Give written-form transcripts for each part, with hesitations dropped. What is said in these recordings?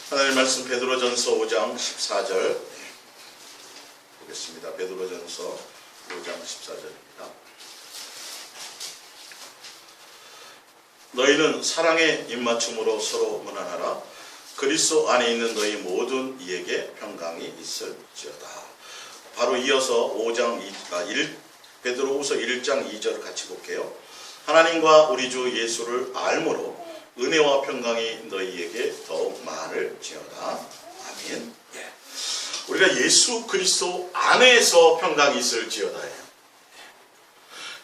하나님 말씀 베드로전서 5장 14절 보겠습니다. 베드로전서 5장 14절입니다. 너희는 사랑의 입맞춤으로 서로 문안하라. 그리스도 안에 있는 너희 모든 이에게 평강이 있을지어다. 바로 이어서 베드로후서 1장 2절을 같이 볼게요. 하나님과 우리 주 예수를 알므로 은혜와 평강이 너희에게 더욱 많을지어다. 아멘. 예. 우리가 예수 그리스도 안에서 평강이 있을지어다예요.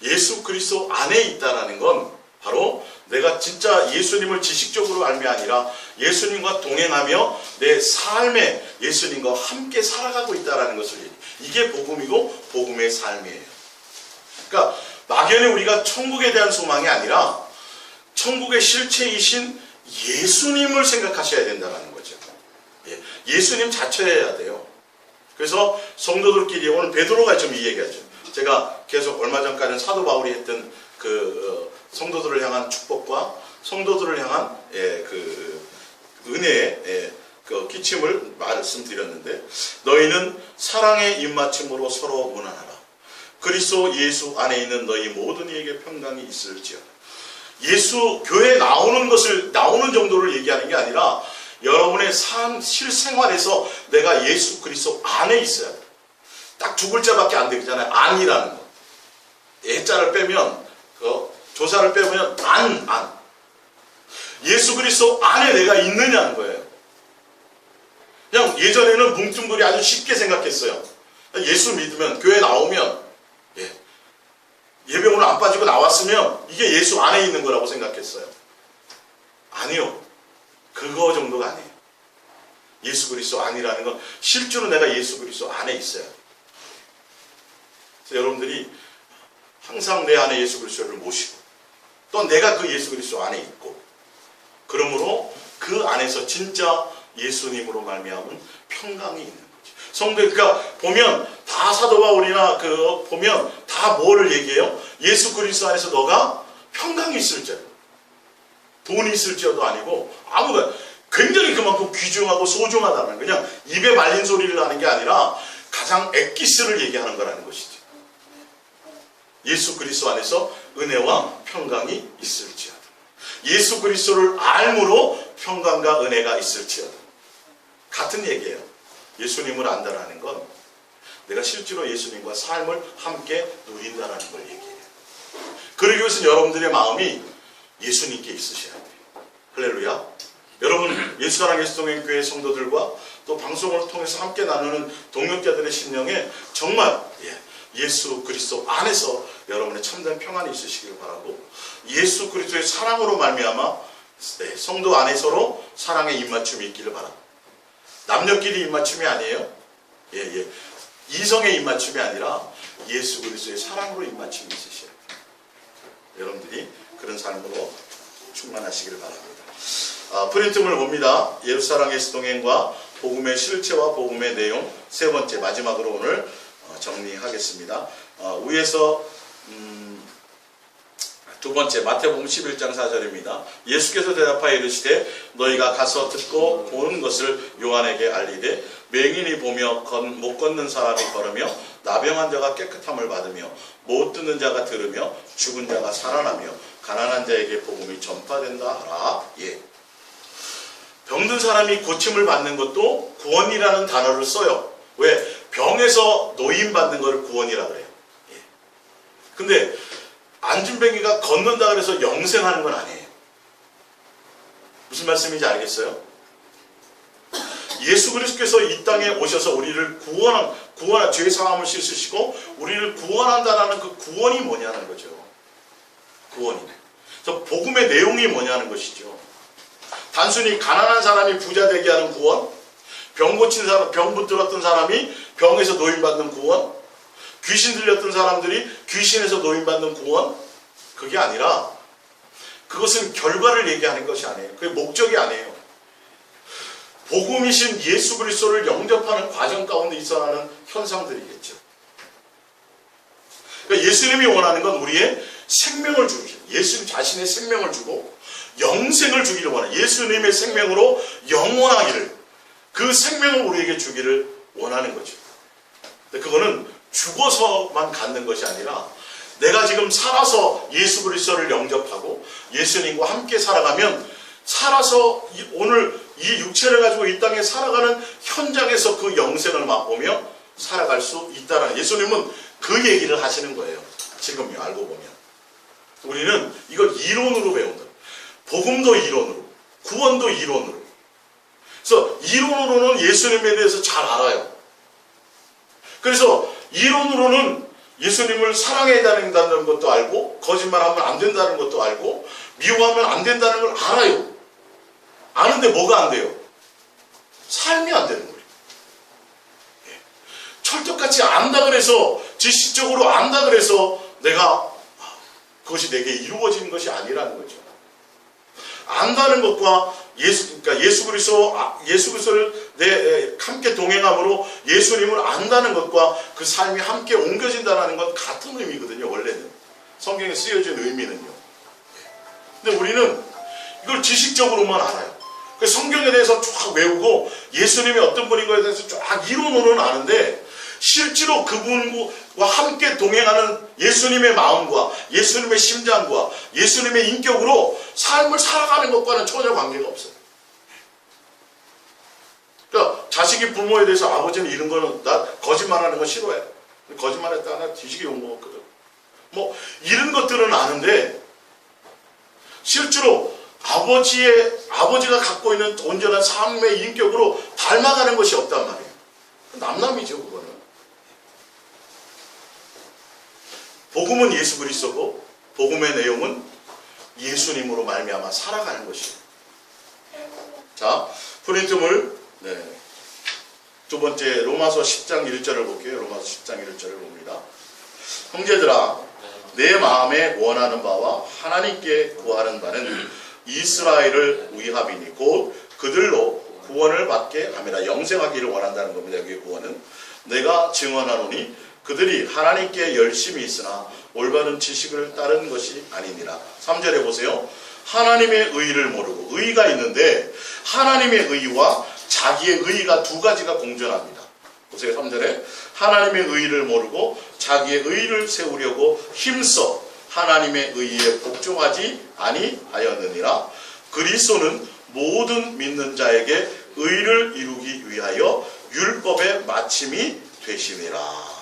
예수 그리스도 안에 있다라는 건 바로 내가 진짜 예수님을 지식적으로 알미 아니라 예수님과 동행하며 내 삶에 예수님과 함께 살아가고 있다라는 것을 얘기해요. 이게 복음이고 복음의 삶이에요. 그러니까 막연히 우리가 천국에 대한 소망이 아니라 천국의 실체이신 예수님을 생각하셔야 된다는 거죠. 예수님 자체여야 돼요. 그래서 성도들끼리 오늘 베드로가 좀 이 얘기하죠. 제가 계속 얼마 전까지는 사도 바울이 했던 성도들을 향한 축복과 성도들을 향한 은혜의 기침을 말씀드렸는데, 너희는 사랑의 입맞춤으로 서로 문안하라. 그리스도 예수 안에 있는 너희 모든 이에게 평강이 있을지어다. 예수 교회에 나오는 정도를 얘기하는 게 아니라 여러분의 실생활에서 내가 예수 그리스도 안에 있어야 돼. 딱 두 글자밖에 안 되잖아요. 안이라는 거. 예자를 빼면 조사를 빼면 안. 예수 그리스도 안에 내가 있느냐는 거예요. 그냥 예전에는 뭉뚱그리 아주 쉽게 생각했어요. 예수 믿으면 교회 나오면 예배 오늘 안 빠지고 나왔으면 이게 예수 안에 있는 거라고 생각했어요. 아니요. 그거 정도가 아니에요. 예수 그리스도 안이라는 건 실제로 내가 예수 그리스도 안에 있어요. 그래서 여러분들이 항상 내 안에 예수 그리스도를 모시고 또 내가 그 예수 그리스도 안에 있고, 그러므로 그 안에서 진짜 예수님으로 말미암은 평강이 있는 거죠. 성도, 그러니까 보면 다 사도 바울이나 보면 다 뭐를 얘기해요? 예수 그리스도 안에서 너가 평강이 있을지어다. 돈이 있을지어도 아니고 굉장히 그만큼 귀중하고 소중하다는, 그냥 입에 말린 소리를 하는 게 아니라 가장 엑기스를 얘기하는 거라는 것이죠. 예수 그리스도 안에서 은혜와 평강이 있을지어다. 예수 그리스도를 알므로 평강과 은혜가 있을지어다. 같은 얘기예요. 예수님을 안다라는 건 내가 실제로 예수님과 삶을 함께 누린다라는 걸 얘기해요. 그러기 위해서는 여러분들의 마음이 예수님께 있으셔야 돼요. 할렐루야. 여러분, 예수사랑 예수동행교회 성도들과 또 방송을 통해서 함께 나누는 동역자들의 심령에 정말 예수 그리스도 안에서 여러분의 참된 평안이 있으시길 바라고, 예수 그리스도의 사랑으로 말미암아 성도 안에 서로 사랑의 입맞춤이 있기를 바랍니다. 남녀끼리 입맞춤이 아니에요. 이성의 입맞춤이 아니라 예수 그리스도의 사랑으로 입맞춤이 있으셔야 돼요. 여러분들이 그런 삶으로 충만하시길 바랍니다. 프린트물 봅니다. 예수사랑 예수동행과 복음의 실체와 복음의 내용, 세 번째 마지막으로 오늘 정리하겠습니다. 위에서 두 번째 마태복음 11장 4절입니다. 예수께서 대답하여 이르시되 너희가 가서 듣고 보는 것을 요한에게 알리되 맹인이 보며 못 걷는 사람이 걸으며 나병한 자가 깨끗함을 받으며 못 듣는 자가 들으며 죽은 자가 살아나며 가난한 자에게 복음이 전파된다 하라. 병든 사람이 고침을 받는 것도 구원이라는 단어를 써요. 왜? 병에서 노임받는 것을 구원이라 그래요. 근데 안진뱅이가 걷는다 그래서 영생하는 건 아니에요. 무슨 말씀인지 알겠어요? 예수 그리스도께서 이 땅에 오셔서 우리를 구원한 죄의 사함을 씻으시고 우리를 구원한다라는 그 구원이 뭐냐는 거죠. 구원이네. 그래서 복음의 내용이 뭐냐는 것이죠. 단순히 가난한 사람이 부자 되게 하는 구원, 병 고친 사람, 병 붙들었던 사람이 병에서 노임받는 구원, 귀신 들렸던 사람들이 귀신에서 노임받는 구원, 그게 아니라 그것은 결과를 얘기하는 것이 아니에요. 그게 목적이 아니에요. 복음이신 예수 그리스도를 영접하는 과정 가운데 있어야 하는 현상들이겠죠. 그러니까 예수님이 원하는 건 우리의 생명을 주시죠. 예수님 자신의 생명을 주고 영생을 주기를 원해. 예수님의 생명으로 영원하기를, 그 생명을 우리에게 주기를 원하는 거죠. 근데 그거는 죽어서만 갖는 것이 아니라 내가 지금 살아서 예수 그리스도를 영접하고 예수님과 함께 살아가면, 살아서 오늘 이 육체를 가지고 이 땅에 살아가는 현장에서 그 영생을 맛보며 살아갈 수 있다는, 예수님은 그 얘기를 하시는 거예요. 지금 알고 보면 우리는 이걸 이론으로 배운다. 복음도 이론으로, 구원도 이론으로. 그래서 이론으로는 예수님에 대해서 잘 알아요. 그래서 이론으로는 예수님을 사랑해야 된다는 것도 알고, 거짓말하면 안 된다는 것도 알고, 미워하면 안 된다는 걸 알아요. 아는데 뭐가 안 돼요? 삶이 안 되는 거예요. 철떡같이 안다 그래서, 지식적으로 안다 그래서 내가 그것이 내게 이루어지는 것이 아니라는 거죠. 안다는 것과 그러니까 예수 그리스도를 함께 동행함으로 예수님을 안다는 것과 그 삶이 함께 옮겨진다는 건 같은 의미거든요. 원래는 성경에 쓰여진 의미는요. 근데 우리는 이걸 지식적으로만 알아요. 그래서 성경에 대해서 쫙 외우고 예수님이 어떤 분인 것에 대해서 쫙 이론으로는 아는데, 실제로 그분과 함께 동행하는 예수님의 마음과 예수님의 심장과 예수님의 인격으로 삶을 살아가는 것과는 전혀 관계가 없어요. 그러니까 자식이 부모에 대해서, 아버지는 이런 거는 나 거짓말하는 거 싫어해, 거짓말했다 나 뒤지게 욕먹었거든, 뭐 이런 것들은 아는데, 실제로 아버지가 갖고 있는 온전한 삶의 인격으로 닮아가는 것이 없단 말이에요. 남남이죠, 그거는. 복음은 예수 그리스도고, 복음의 내용은 예수님으로 말미암아 살아가는 것이에요. 자, 프린트물 두 번째 로마서 10장 1절을 볼게요. 로마서 10장 1절을 봅니다. 형제들아, 내 마음에 원하는 바와 하나님께 구하는 바는 이스라엘을 위함이니 곧 그들로 구원을 받게 함이라. 영생하기를 원한다는 겁니다. 여기 구원은. 내가 증언하노니 그들이 하나님께 열심히 있으나 올바른 지식을 따른 것이 아니니라. 3절에 보세요. 하나님의 의를 모르고, 의가 있는데 하나님의 의와 자기의 의가 두 가지가 공존합니다. 보세요. 3절에 하나님의 의를 모르고 자기의 의를 세우려고 힘써 하나님의 의에 복종하지 아니하였느니라. 그리스도는 모든 믿는 자에게 의를 이루기 위하여 율법의 마침이 되심이라.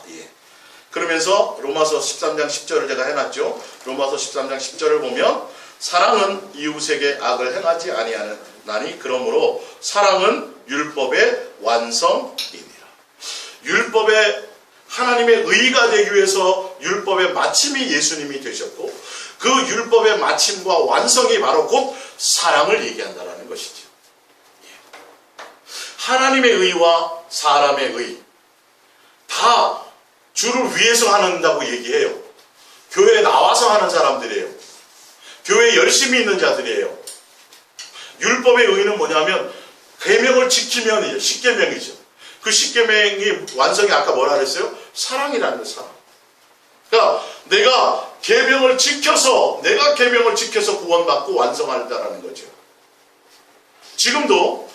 그러면서 로마서 13장 10절을 제가 해놨죠. 로마서 13장 10절을 보면 사랑은 이웃에게 악을 행하지 아니하나니 그러므로 사랑은 율법의 완성이니라. 율법의 하나님의 의가 되기 위해서 율법의 마침이 예수님이 되셨고, 그 율법의 마침과 완성이 바로 곧 사랑을 얘기한다는 것이죠. 하나님의 의와 사람의 의 다 주를 위해서 한다고 얘기해요. 교회에 나와서 하는 사람들이에요. 교회에 열심히 있는 자들이에요. 율법의 의는 뭐냐면 계명을 지키면 10계명이죠. 그 10계명이 완성이 아까 뭐라 그랬어요? 사랑이라는 거예요. 사랑. 그러니까 내가 계명을 지켜서 구원받고 완성한다는 거죠. 지금도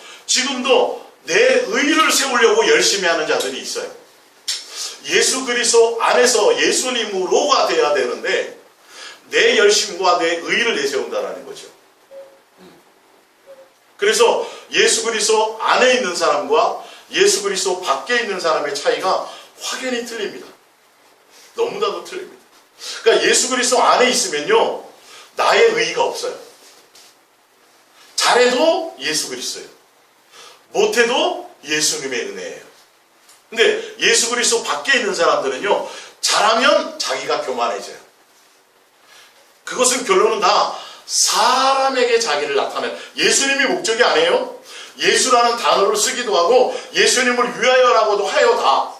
내 의를 세우려고 열심히 하는 자들이 있어요. 예수 그리스도 안에서 예수님으로가 돼야 되는데 내 열심과 내 의를 내세운다는 거죠. 그래서 예수 그리스도 안에 있는 사람과 예수 그리스도 밖에 있는 사람의 차이가 확연히 틀립니다. 너무나도 틀립니다. 그러니까 예수 그리스도 안에 있으면요, 나의 의의가 없어요. 잘해도 예수 그리스도예요. 못해도 예수님의 은혜예요. 근데 예수 그리스도 밖에 있는 사람들은요, 잘하면 자기가 교만해져요. 그것은 결론은 다 사람에게 자기를 나타내는, 예수님이 목적이 아니에요. 예수라는 단어를 쓰기도 하고 예수님을 위하여라고도 해요, 다.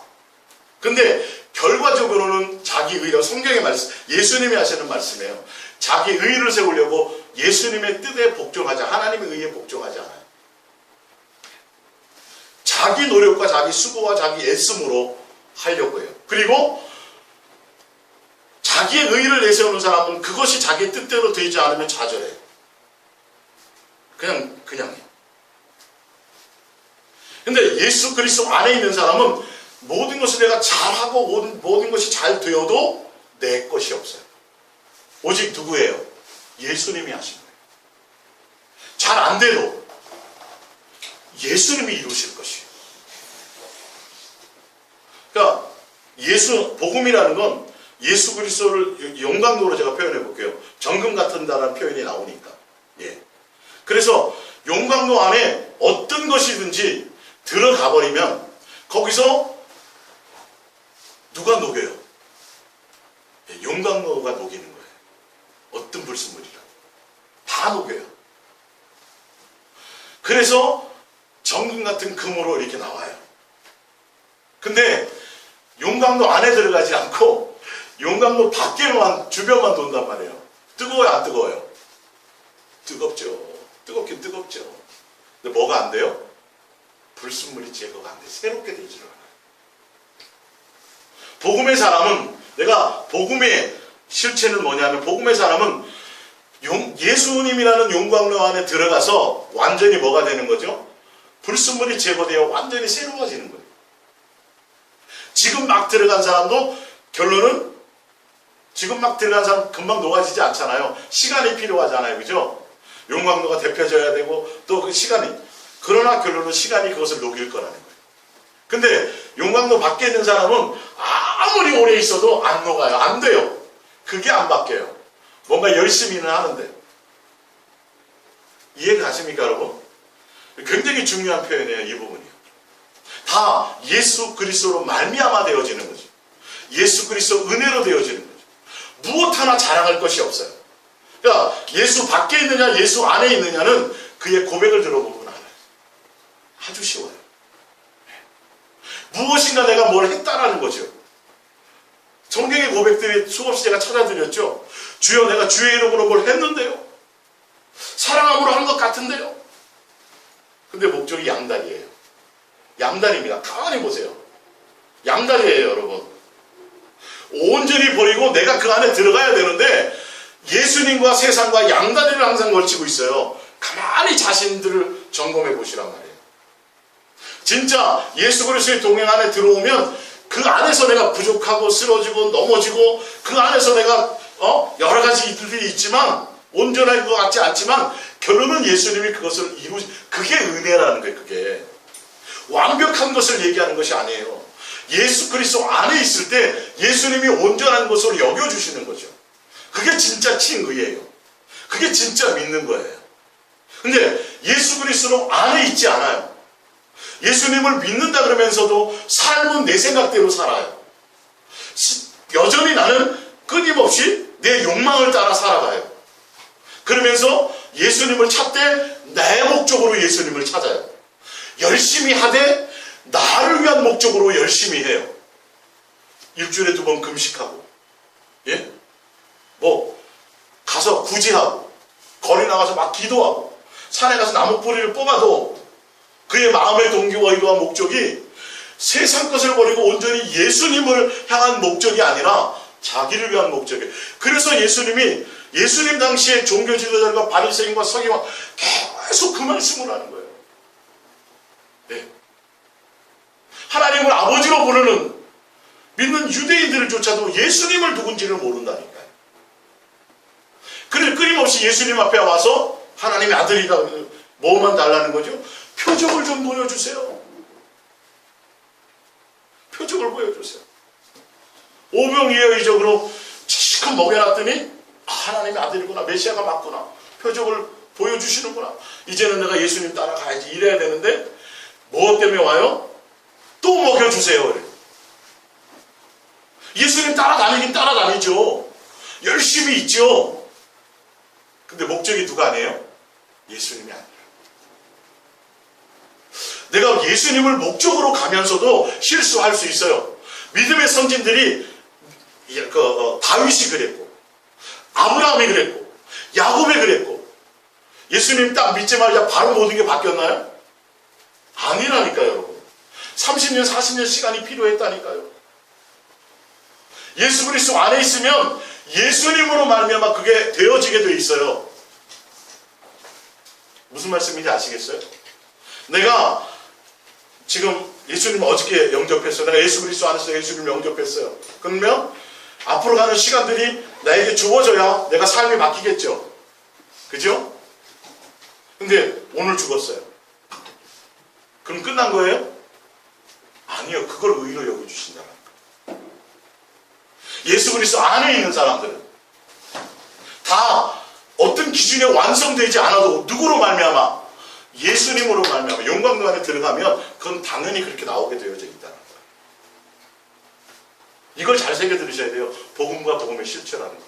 근데 결과적으로는 자기 의로, 성경의 말씀, 예수님이 하시는 말씀이에요. 자기 의를 세우려고 예수님의 뜻에 복종하지, 하나님의 의에 복종하지 않아요. 자기 노력과 자기 수고와 자기 애씀으로 하려고 해요. 그리고 자기의 의의를 내세우는 사람은 그것이 자기 뜻대로 되지 않으면 좌절해요. 그냥 해. 근데 예수 그리스도 안에 있는 사람은 모든 것을 내가 잘하고 모든 것이 잘 되어도 내 것이 없어요. 오직 누구예요? 예수님이 하신 거예요. 잘 안 돼도 예수님이 이루실 것이에요. 그러니까 복음이라는 건 예수 그리스도를 용광로로 제가 표현해 볼게요. 정금 같은다라는 표현이 나오니까. 예. 그래서 용광로 안에 어떤 것이든지 들어가 버리면 거기서 누가 녹여요? 예, 용광로가 녹이는 거예요. 어떤 불순물이라 다 녹여요. 그래서 정금 같은 금으로 이렇게 나와요. 근데 용광로 안에 들어가지 않고 용광로 밖에만 주변만 돈단 말이에요. 뜨거워요, 안 뜨거워요? 뜨겁죠. 뜨겁긴 뜨겁죠. 근데 뭐가 안 돼요? 불순물이 제거가 안 돼. 새롭게 되지를 않아요. 복음의 사람은, 내가 복음의 실체는 뭐냐면, 복음의 사람은 예수님이라는 용광로 안에 들어가서 완전히 뭐가 되는 거죠? 불순물이 제거되어 완전히 새로워지는 거예요. 지금 막 들어간 사람도 결론은 지금 막 들어간 사람 금방 녹아지지 않잖아요. 시간이 필요하잖아요. 그죠? 용광로가 데펴져야 되고 또 그 시간이, 그러나 결론은 시간이 그것을 녹일 거라는 거예요. 근데 용광로 밖에 있는 사람은 아무리 오래 있어도 안 녹아요. 안 돼요. 그게 안 바뀌어요. 뭔가 열심히는 하는데. 이해가 가십니까, 여러분? 굉장히 중요한 표현이에요, 이 부분이요. 다 예수 그리스도로 말미암아 되어지는 거죠. 예수 그리스도 은혜로 되어지는 거죠. 무엇 하나 자랑할 것이 없어요. 그러니까 예수 밖에 있느냐 예수 안에 있느냐는 그의 고백을 들어보면 알아요. 아주 쉬워요. 무엇인가 내가 뭘 했다라는 거죠. 성경의 고백들이 수없이 제가 찾아드렸죠. 주여 내가 주의 이름으로 뭘 했는데요. 사랑함으로 한 것 같은데요. 근데 목적이 양다리예요. 양다리입니다. 가만히 보세요. 양다리예요, 여러분. 온전히 버리고 내가 그 안에 들어가야 되는데 예수님과 세상과 양다리를 항상 걸치고 있어요. 가만히 자신들을 점검해 보시란 말이에요. 진짜 예수 그리스도의 동행 안에 들어오면 그 안에서 내가 부족하고 쓰러지고 넘어지고 그 안에서 내가 여러 가지 일들이 있지만 온전할 것 같지 않지만 결론은 예수님이 그것을 그게 은혜라는 거예요. 그게 완벽한 것을 얘기하는 것이 아니에요. 예수 그리스도 안에 있을 때 예수님이 온전한 것으로 여겨주시는 거죠. 그게 진짜 친의예요. 그게 진짜 믿는 거예요. 근데 예수 그리스도 안에 있지 않아요. 예수님을 믿는다 그러면서도 삶은 내 생각대로 살아요. 여전히 나는 끊임없이 내 욕망을 따라 살아가요. 그러면서 예수님을 찾되 내 목적으로 예수님을 찾아요. 열심히 하되 나를 위한 목적으로 열심히 해요. 일주일에 2번 금식하고, 예? 가서 구제하고, 거리 나가서 막 기도하고, 산에 가서 나무 뿌리를 뽑아도 그의 마음의 동기와 이러한 목적이 세상 것을 버리고 온전히 예수님을 향한 목적이 아니라 자기를 위한 목적이에요. 그래서 예수님 당시에 종교 지도자들과 바리새인과 서기관 계속 그 말씀을 하는 거예요. 네. 하나님을 아버지로 부르는 믿는 유대인들조차도 예수님을 누군지를 모른다니까요. 그래서 끊임없이 예수님 앞에 와서 하나님의 아들이다, 뭐만 달라는 거죠? 표적을 좀 보여주세요. 표적을 보여주세요. 오병이어의적으로 지금 먹여놨더니 하나님의 아들이구나, 메시아가 맞구나, 표적을 보여주시는구나, 이제는 내가 예수님 따라가야지 이래야 되는데 무엇 때문에 와요? 또 먹여주세요. 예수님 따라다니긴 따라다니죠. 열심히 있죠. 근데 목적이 누가 아니에요? 예수님이 아니에요. 내가 예수님을 목적으로 가면서도 실수할 수 있어요. 믿음의 선진들이 다윗이 그랬고, 아브라함이 그랬고, 야곱이 그랬고, 예수님 딱 믿자마자 바로 모든 게 바뀌었나요? 아니라니까요, 여러분. 30년, 40년 시간이 필요했다니까요. 예수 그리스도 안에 있으면 예수님으로 말미암아 그게 되어지게 돼 있어요. 무슨 말씀인지 아시겠어요? 내가 지금 예수님 어저께 영접했어요. 내가 예수 그리스도 안에서 예수님을 영접했어요. 그러면 앞으로 가는 시간들이 나에게 주어져야 내가 삶이 바뀌겠죠. 그죠? 근데 오늘 죽었어요. 그럼 끝난 거예요? 아니요. 그걸 의로 여겨주신다. 예수 그리스도 안에 있는 사람들은 다 어떤 기준에 완성되지 않아도 누구로 말미암아? 예수님으로 말미암아 영광 안에 들어가면 그건 당연히 그렇게 나오게 되어져 있다는 거예요. 이걸 잘 새겨 들으셔야 돼요. 복음과 복음의 실체라는 거.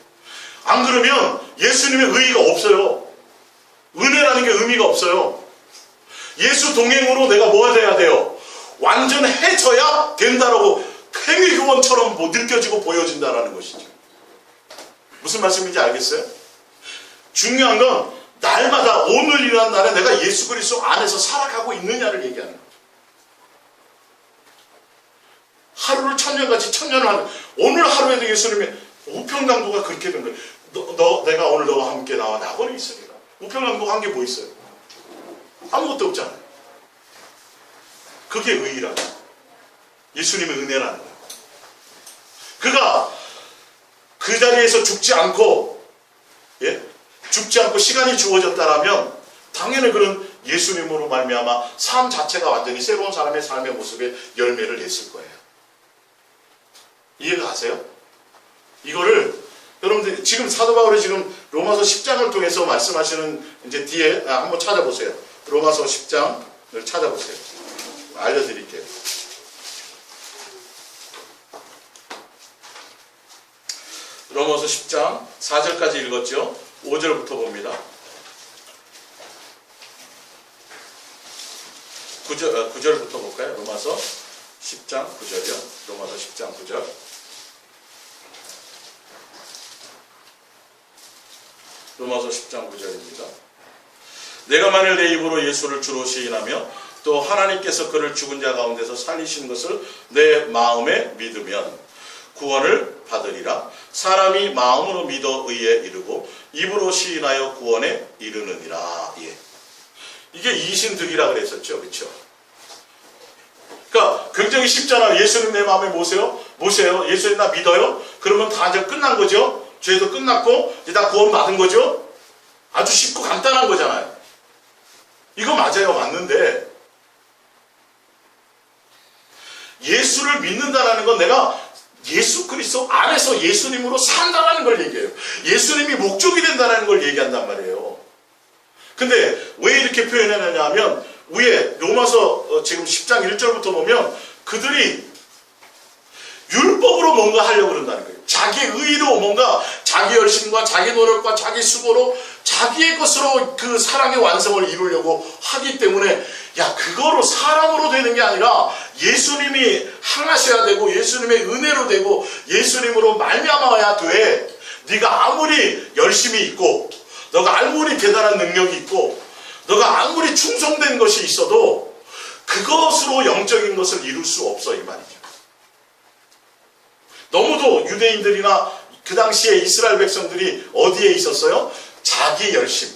안 그러면 예수님의 의의가 없어요. 은혜라는 게 의미가 없어요. 예수 동행으로 내가 뭐가 돼야 돼요? 완전해져야 된다라고 행위교원처럼 뭐 느껴지고 보여진다라는 것이죠. 무슨 말씀인지 알겠어요? 중요한 건 날마다 오늘이라는 날에 내가 예수 그리스도 안에서 살아가고 있느냐를 얘기하는 거죠. 하루를 천년같이 천년을 하는 오늘 하루에도 예수님의 우평강도가 그렇게 된 거예요. 내가 오늘 너와 함께 나와 나거리 있으리라. 우평강도가 한 게 뭐 있어요? 아무것도 없잖아요. 그게 의의라는 거예요. 예수님의 은혜라는 거예요. 그가 그 자리에서 죽지 않고 시간이 주어졌다라면 당연히 그런 예수님으로 말미암아 삶 자체가 완전히 새로운 사람의 삶의 모습에 열매를 냈을 거예요. 이해가 가세요? 이거를 여러분들 지금 사도 바울이 지금 로마서 10장을 통해서 말씀하시는 이제 뒤에 한번 찾아보세요. 로마서 10장을 찾아보세요. 알려드릴게요. 로마서 10장 4절까지 읽었죠? 5절부터 봅니다. 9절부터 볼까요? 로마서 10장 9절이요. 로마서 10장 9절. 로마서 10장 9절입니다. 내가 만일 내 입으로 예수를 주로 시인하며 또 하나님께서 그를 죽은 자 가운데서 살리신 것을 내 마음에 믿으면 구원을 받으리라. 사람이 마음으로 믿어 의에 이르고 입으로 시인하여 구원에 이르느니라. 예. 이게 이신득이라 그랬었죠. 그렇죠? 그러니까 굉장히 쉽잖아요. 예수님 내 마음에 모세요. 예수님 나 믿어요. 그러면 다 이제 끝난 거죠. 죄도 끝났고 이제 다 구원 받은 거죠. 아주 쉽고 간단한 거잖아요. 이거 맞아요. 맞는데 예수를 믿는다라는 건 내가 예수 그리스도 안에서 예수님으로 산다라는 걸 얘기해요. 예수님이 목적이 된다는 걸 얘기한단 말이에요. 근데 왜 이렇게 표현해내냐 하면 위에 로마서 지금 10장 1절부터 보면 그들이 율법으로 뭔가 하려고 그런다는 거예요. 자기 의로 뭔가 자기 열심과 자기 노력과 자기 수고로 자기의 것으로 그 사랑의 완성을 이루려고 하기 때문에 그거로 사람으로 되는 게 아니라 예수님이 행하셔야 되고 예수님의 은혜로 되고 예수님으로 말미암아야 돼. 네가 아무리 열심히 있고 너가 아무리 대단한 능력이 있고 너가 아무리 충성된 것이 있어도 그것으로 영적인 것을 이룰 수 없어 이 말이죠. 너무도 유대인들이나 그 당시에 이스라엘 백성들이 어디에 있었어요? 자기 열심,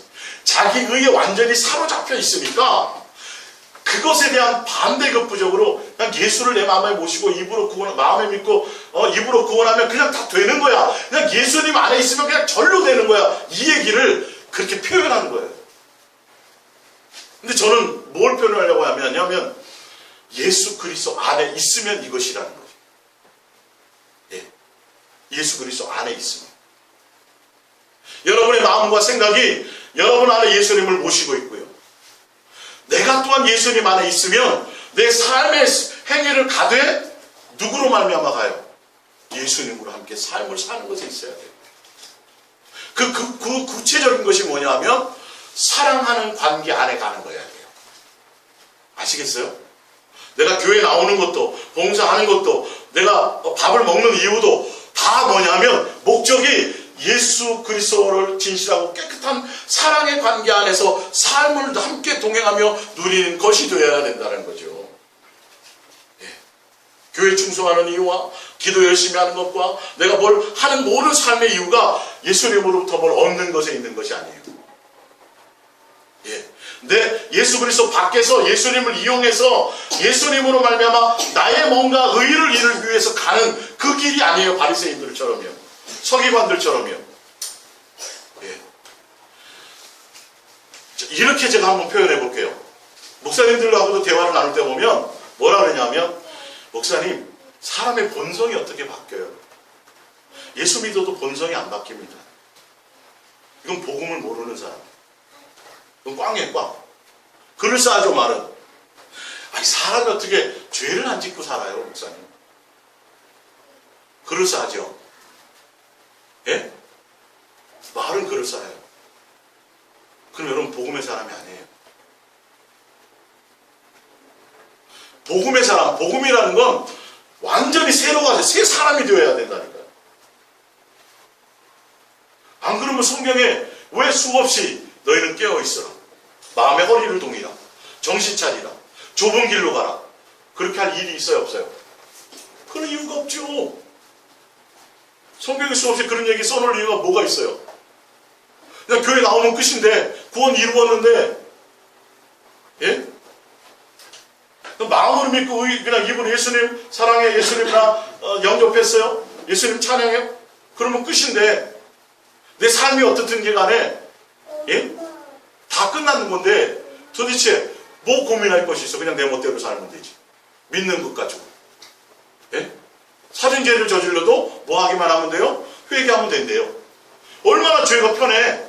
자기 의에 완전히 사로잡혀 있으니까 그것에 대한 반대급부적으로 그냥 예수를 내 마음에 모시고 입으로 구원, 마음에 믿고 입으로 구원하면 그냥 다 되는 거야. 그냥 예수님 안에 있으면 그냥 절로 되는 거야. 이 얘기를 그렇게 표현하는 거예요. 근데 저는 뭘 표현하려고 하냐면 예수 그리스도 안에 있으면 이것이라는 거예요. 예수 그리스도 안에 있으면 여러분의 마음과 생각이 여러분 안에 예수님을 모시고 있고요. 내가 또한 예수님 안에 있으면 내 삶의 행위를 가되 누구로 말미암아 가요? 예수님으로 함께 삶을 사는 것에 있어야 돼요. 그 구체적인 것이 뭐냐 하면 사랑하는 관계 안에 가는 거야 돼요. 아시겠어요? 내가 교회 나오는 것도 봉사하는 것도 내가 밥을 먹는 이유도 다 뭐냐면 목적이 예수 그리스도를 진실하고 깨끗한 사랑의 관계 안에서 삶을 함께 동행하며 누리는 것이 되어야 된다는 거죠. 교회 충성하는 이유와 기도 열심히 하는 것과 내가 뭘 하는 모든 삶의 이유가 예수님으로부터 뭘 얻는 것에 있는 것이 아니에요. 내 예수 그리스도 밖에서 예수님을 이용해서 예수님으로 말미암아 나의 뭔가 의를 이루기 위해서 가는 그 길이 아니에요. 바리새인들처럼요, 서기관들처럼요. 이렇게 제가 한번 표현해 볼게요. 목사님들하고도 대화를 나눌 때 보면 뭐라 그러냐면, 목사님, 사람의 본성이 어떻게 바뀌어요? 예수 믿어도 본성이 안 바뀝니다. 이건 복음을 모르는 사람. 이건 꽝이에요, 꽝. 그럴싸하죠, 말은. 아니, 사람이 어떻게 죄를 안 짓고 살아요, 목사님? 그럴싸하죠? 예? 말은 그럴싸해요. 그럼 여러분, 복음의 사람이 아니에요. 복음의 사람, 복음이라는 건 완전히 새로워져, 새 사람이 되어야 된다니까요. 안 그러면 성경에 왜 수없이 너희는 깨어있어라, 마음의 허리를 동이라, 정신 차리라, 좁은 길로 가라, 그렇게 할 일이 있어요, 없어요? 그런 이유가 없죠. 성경에 수없이 그런 얘기 써놓을 이유가 뭐가 있어요? 그냥 교회 나오면 끝인데, 구원 이루었는데, 예? 마음으로 믿고 그냥 이분 예수님 사랑해, 예수님 나 영접했어요, 예수님 찬양해, 그러면 끝인데, 내 삶이 어떻든지 간에, 예? 다 끝나는 건데 도대체 뭐 고민할 것이 있어? 그냥 내 멋대로 살면 되지. 믿는 것 가지고. 예? 살인죄를 저질러도 뭐 하기만 하면 돼요? 회개하면 된대요. 얼마나 죄가 편해.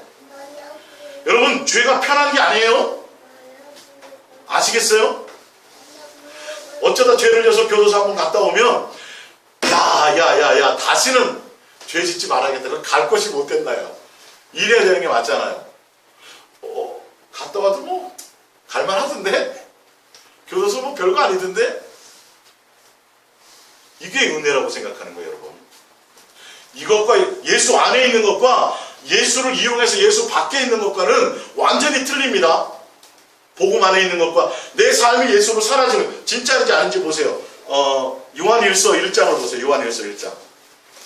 여러분, 죄가 편한 게 아니에요. 아시겠어요? 어쩌다 죄를 져서 교도소 한번 갔다 오면, 야, 다시는 죄 짓지 말아야겠다. 갈 곳이 못 된다요. 이래야 되는 게 맞잖아요. 갔다 와도 뭐 갈만하던데? 교도소 뭐 별거 아니던데? 이게 은혜라고 생각하는 거예요, 여러분. 이것과 예수 안에 있는 것과 예수를 이용해서 예수 밖에 있는 것과는 완전히 틀립니다. 복음 안에 있는 것과 내 삶이 예수로 사라지는, 진짜인지 아닌지 보세요. 요한일서 1장을 보세요. 요한일서 1장.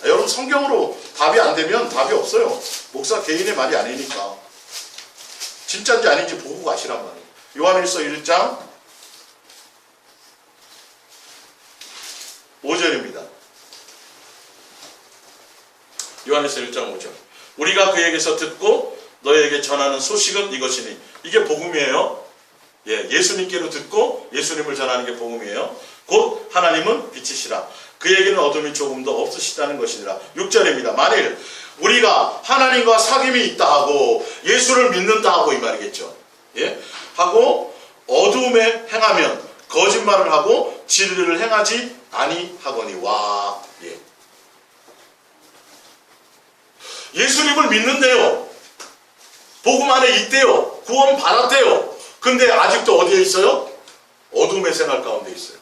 여러분, 성경으로 답이 안 되면 답이 없어요. 목사 개인의 말이 아니니까. 진짜인지 아닌지 보고 가시란 말이에요. 요한일서 1장 5절입니다. 요한일서 1장 5절. 우리가 그에게서 듣고 너에게 전하는 소식은 이것이니. 이게 복음이에요. 예수님께로 듣고 예수님을 전하는 게 복음이에요. 곧 하나님은 빛이시라. 그에게는 어둠이 조금도 없으시다는 것이니라. 6절입니다. 만일 우리가 하나님과 사귐이 있다 하고 예수를 믿는다 하고 이 말이겠죠. 예? 하고 어둠에 행하면 거짓말을 하고 진리를 행하지 아니하거니와. 예. 예수님을 믿는데요, 복음 안에 있대요, 구원 받았대요. 근데 아직도 어디에 있어요? 어둠의 생활 가운데 있어요.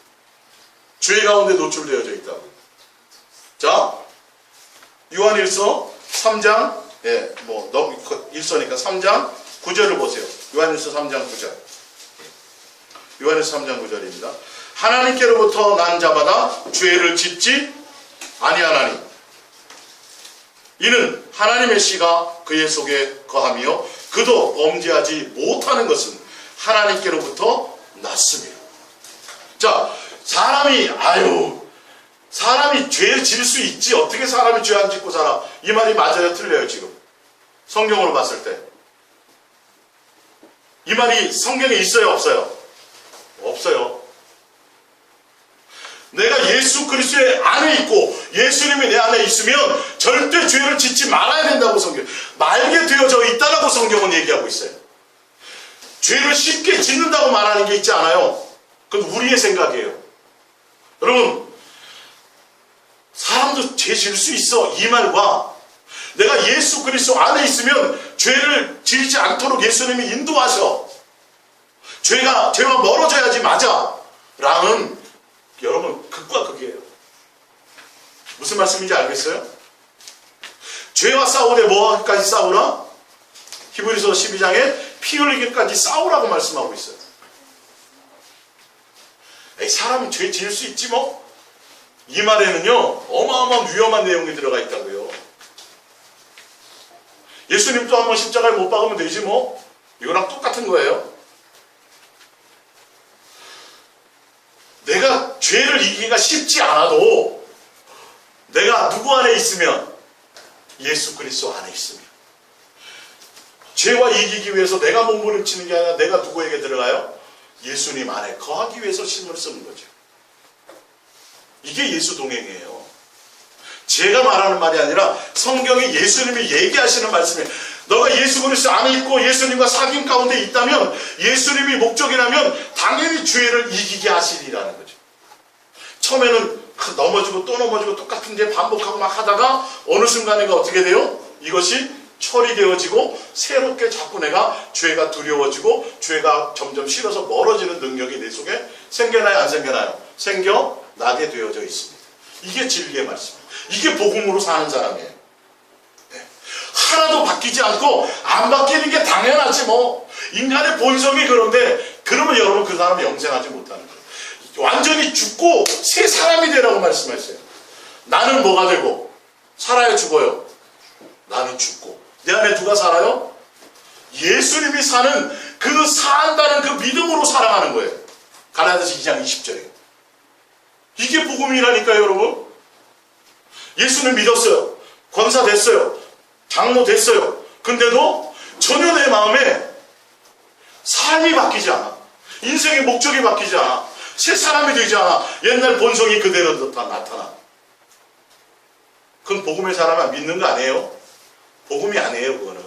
죄 가운데 노출되어져 있다고. 자, 요한일서 3장, 일서니까 3장 9절을 보세요. 요한일서 3장 9절. 요한일서 3장 9절입니다. 하나님께로부터 난 자마다 죄를 짓지 아니하나니 이는 하나님의 씨가 그의 속에 거하며 그도 범죄하지 못하는 것은 하나님께로부터 났습니다. 자, 사람이 죄를 지을 수 있지, 어떻게 사람이 죄 안 짓고 살아? 이 말이 맞아요, 틀려요? 지금 성경으로 봤을 때 이 말이 성경에 있어요, 없어요? 없어요. 내가 예수 그리스도의 안에 있고 예수님이 내 안에 있으면 절대 죄를 짓지 말아야 된다고 성경, 말게 되어져 있다라고 성경은 얘기하고 있어요. 죄를 쉽게 짓는다고 말하는 게 있지 않아요. 그건 우리의 생각이에요. 여러분, 사람도 죄 지을 수 있어, 이 말과 내가 예수 그리스도 안에 있으면 죄를 지지 않도록 예수님이 인도하셔, 죄와 멀어져야지 맞아 라는, 여러분, 극과 극이에요. 무슨 말씀인지 알겠어요? 죄와 싸우되 뭐까지 싸우라? 히브리서 12장에 피 흘리기까지 싸우라고 말씀하고 있어요. 사람은 죄 지을 수 있지 뭐? 이 말에는요, 어마어마한 위험한 내용이 들어가 있다고요. 예수님도 한번 십자가에 못 박으면 되지 뭐? 이거랑 똑같은 거예요. 내가 죄를 이기기가 쉽지 않아도 내가 누구 안에 있으면 예수 그리스도 안에 있으면 죄와 이기기 위해서 내가 몸부림치는 게 아니라 내가 누구에게 들어가요? 예수님 안에 거하기 위해서 힘을 쓰는 거죠. 이게 예수 동행이에요. 제가 말하는 말이 아니라 성경에 예수님이 얘기하시는 말씀이에요. 너가 예수 그리스도 안에 있고 예수님과 사귐 가운데 있다면 예수님이 목적이라면 당연히 죄를 이기게 하시리라는 거죠. 처음에는 넘어지고 또 넘어지고 똑같은 게 반복하고 막 하다가 어느 순간에가 어떻게 돼요? 이것이 처리되어지고 새롭게 자꾸 내가 죄가 두려워지고 죄가 점점 싫어서 멀어지는 능력이 내 속에 생겨나요? 안 생겨나요? 생겨나게 되어져 있습니다. 이게 진리의 말씀이에요. 이게 복음으로 사는 사람이에요. 네. 하나도 바뀌지 않고 안 바뀌는 게 당연하지 뭐. 인간의 본성이 그런데 그러면 여러분 그 사람은 영생하지 못하는 거예요. 완전히 죽고 새 사람이 되라고 말씀하셨어요. 나는 뭐가 되고 살아요 죽어요? 나는 죽고 내 안에 누가 살아요? 예수님이 사는 그 산다는 그 믿음으로 살아가는 거예요. 갈라디아서 2장 20절에 이게 복음이라니까요 여러분. 예수님 믿었어요. 권사 됐어요. 장로 됐어요. 근데도 전혀 내 마음에 삶이 바뀌지 않아. 인생의 목적이 바뀌지 않아. 새 사람이 되지 않아. 옛날 본성이 그대로 다 나타나. 그건 복음의 사람은 믿는 거 아니에요? 복음이 아니에요. 그거는